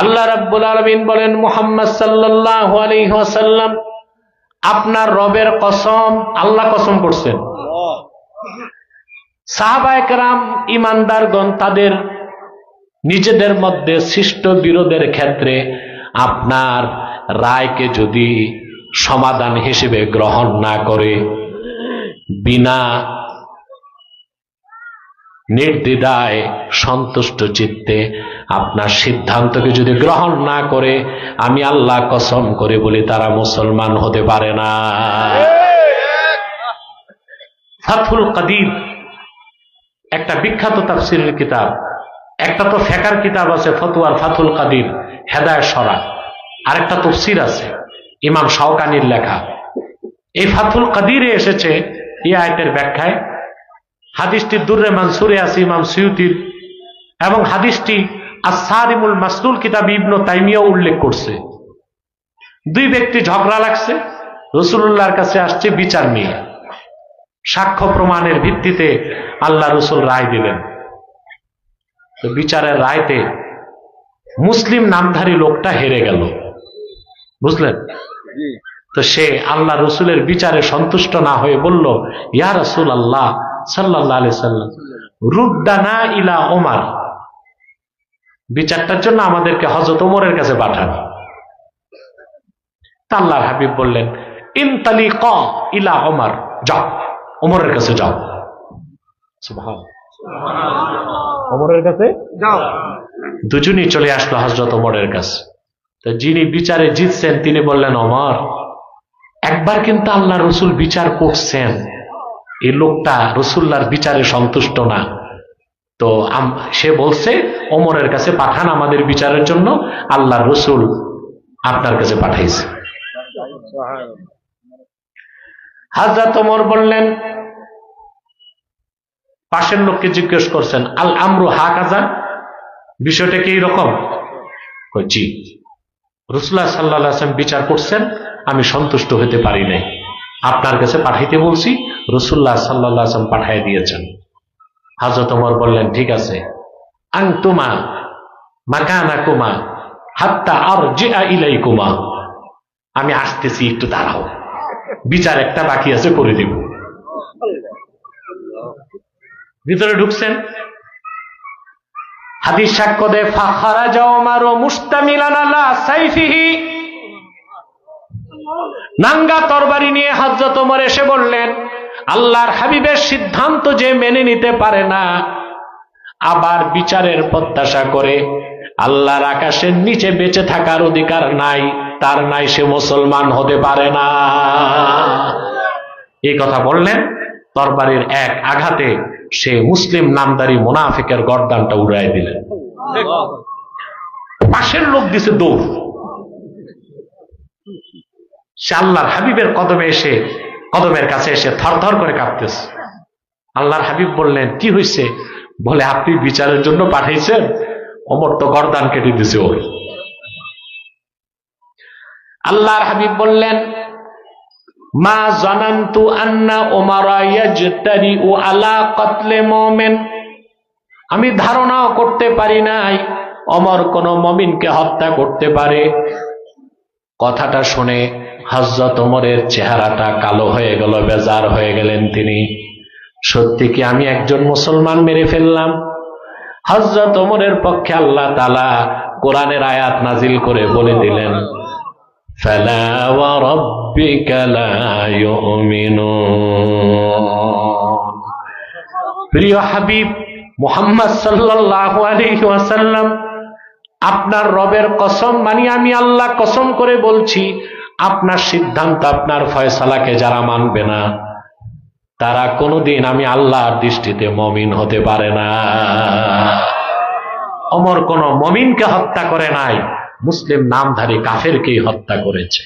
আল্লাহ রাব্বুল আলামিন বলেন, মুহাম্মদ সাল্লাল্লাহু আলাইহি ওয়াসাল্লাম, আপনার রবের কসম, আল্লাহ কসম করছেন। সাহাবায়ে কেরাম ঈমানদারগণ তাদের নিজেদের মধ্যে সৃষ্ট বিরোধের ক্ষেত্রে আপনার রায়কে যদি সমাধান হিসেবে গ্রহণ না করে, বিনা নির্দ্বিধায় সন্তুষ্ট চিত্তে আপনার সিদ্ধান্তকে যদি গ্রহণ না করে, আমি আল্লাহ কসম করে বলি তারা মুসলমান হতে পারে না। ফাথুল কাদির একটা বিখ্যাত তাফসীরের কিতাব, একটা তো ফিকহের কিতাব আছে ফতোয়ার ফাথুল কাদির, হেদায়েত সরা, আরেকটা তাফসীর আছে ইমাম শাওকানির লেখা। এই ফাথুল কাদিরে এসেছে এই আয়াতের ব্যাখ্যায়, হাদিসটি দুররে মানসুরে আছে ইমাম সুয়ুতির, এবং হাদিসটি আস-সারিমুল মাসলুল কিতাব ইবনে তাইমিয়া উল্লেখ করছে। দুই ব্যক্তি ঝগড়া লাগছে, রাসূলুল্লাহর কাছে আসছে বিচার নিয়ে, সাক্ষ্য প্রমাণের ভিত্তিতে আল্লাহ রাসূল রায় দিলেন। তো বিচারের রায়তে মুসলিম নামধারী লোকটা হেরে গেল, বুঝলেন? তো সে আল্লাহ রসুলের বিচারে সন্তুষ্ট না হয়ে বলল, ইয়া রাসূলুল্লাহ সাল্লাল্লাহু আলাইহি সাল্লাম, রুদ্দানা ইলা ওমর, বিচারটার জন্য আমাদেরকে হযরত ওমরের কাছে পাঠান। তা আল্লাহর হাবিব বললেন, ইনতালিকা ইলা ওমর, যাও ওমরের কাছে যাও। সুবহানাল্লাহ, ওমরের কাছে যাও। দুজনই চলে আসলো হযরত ওমরের কাছে। তো যিনি বিচারে জিতছেন তিনি বললেন, ওমর, একবার কিন্তু আল্লাহ রসুল বিচার করছেন, এই লোকটা রসুল্লাহর বিচারে সন্তুষ্ট না, তো সে বলছে ওমরের কাছে পাঠান আমাদের বিচারের জন্য, আল্লাহ রসুল আপনার কাছে পাঠাইছে। হযরত ওমর বললেন, পাশের লোককে জিজ্ঞেস করছেন, আল আমরু হাকাযা, বিষয়টা কি এরকম? জি, রাসূলুল্লাহ সাল্লাল্লাহু আলাইহি ওয়াসাল্লাম বিচার করছেন, আমি সন্তুষ্ট হতে পারি নাই, আপনার কাছে পাঠাইতে বলছি, রাসূলুল্লাহ সাল্লাল্লাহু আলাইহি ওয়াসাল্লাম পাঠিয়ে দিয়েছেন। হযরত ওমর বললেন, ঠিক আছে, আনতুমা মাকানাকুমা হাত্তা আরজিআ ইলাইকুমা, আমি আসতেছি, একটু দাঁড়াও, বিচার একটা বাকি আছে, করে দেব। ভিতরে ঢুকছেন, হাদিস সাক্ষ্য দেয়, ফাখারাজা ওমর মুস্তামিলান আলা সাইফিহি, নাঙ্গা তরবারি নিয়ে হযরত ওমর এসে বললেন, আল্লাহর হাবিবের সিদ্ধান্ত যে মেনে নিতে পারে না, আবার বিচারের প্রত্যাশা করে আল্লাহর আকাশের নিচে বেঁচে থাকার অধিকার নাই, তার নাই, সে মুসলমান হতে পারে না। এই কথা বললেন, তরবারির এক আঘাতে সে মুসলিম নামদারি মুনাফিকের গর্দানটা উড়াই দিলেন। পাশের লোক দিছে দৌড়, সে আল্লাহর হাবিবের কদমের কাছে এসে থরথর করে কাঁপতেছে। আল্লাহর হাবিব বললেন, কি হয়েছে? বলে, আপনি বিচারের জন্য পাঠাইছেন, ওমর তো গর্দান কেটে দিছে ওর। আল্লাহর হাবিব বললেন, মা জানান্তু আন্না ওমরা ইয়াজতারিউ আলা কতলে মুমিন, আমি ধারণাও করতে পারি নাই ওমর কোন মুমিনকে হত্যা করতে পারে। কথাটা শুনে হযরত ওমরের চেহারাটা কালো হয়ে গেল, বেজার হয়ে গেলেন তিনি। সত্যি কি আমি একজন মুসলমান মেরে ফেললাম? হযরত ওমরের পক্ষে আল্লাহ তাআলা কোরআনের আয়াত নাজিল করে বলে দিলেন, ফালা ওয়া রাব্বিকা লা ইউমিনুন। প্রিয় হাবিব মুহাম্মদ সাল্লাল্লাহু আলাইহি ওয়াসাল্লাম, আপনার রবের কসম মানি, আমি আল্লাহ কসম করে বলছি, আপনার সিদ্ধান্ত, আপনার ফয়সালাকে যারা মানবে না, তারা কোনোদিন আমি আল্লাহর দৃষ্টিতে মুমিন হতে পারে না। ওমর কোন মুমিনকে হত্যা করে নাই, মুসলিম নামধারী কাফেরকেই হত্যা করেছে।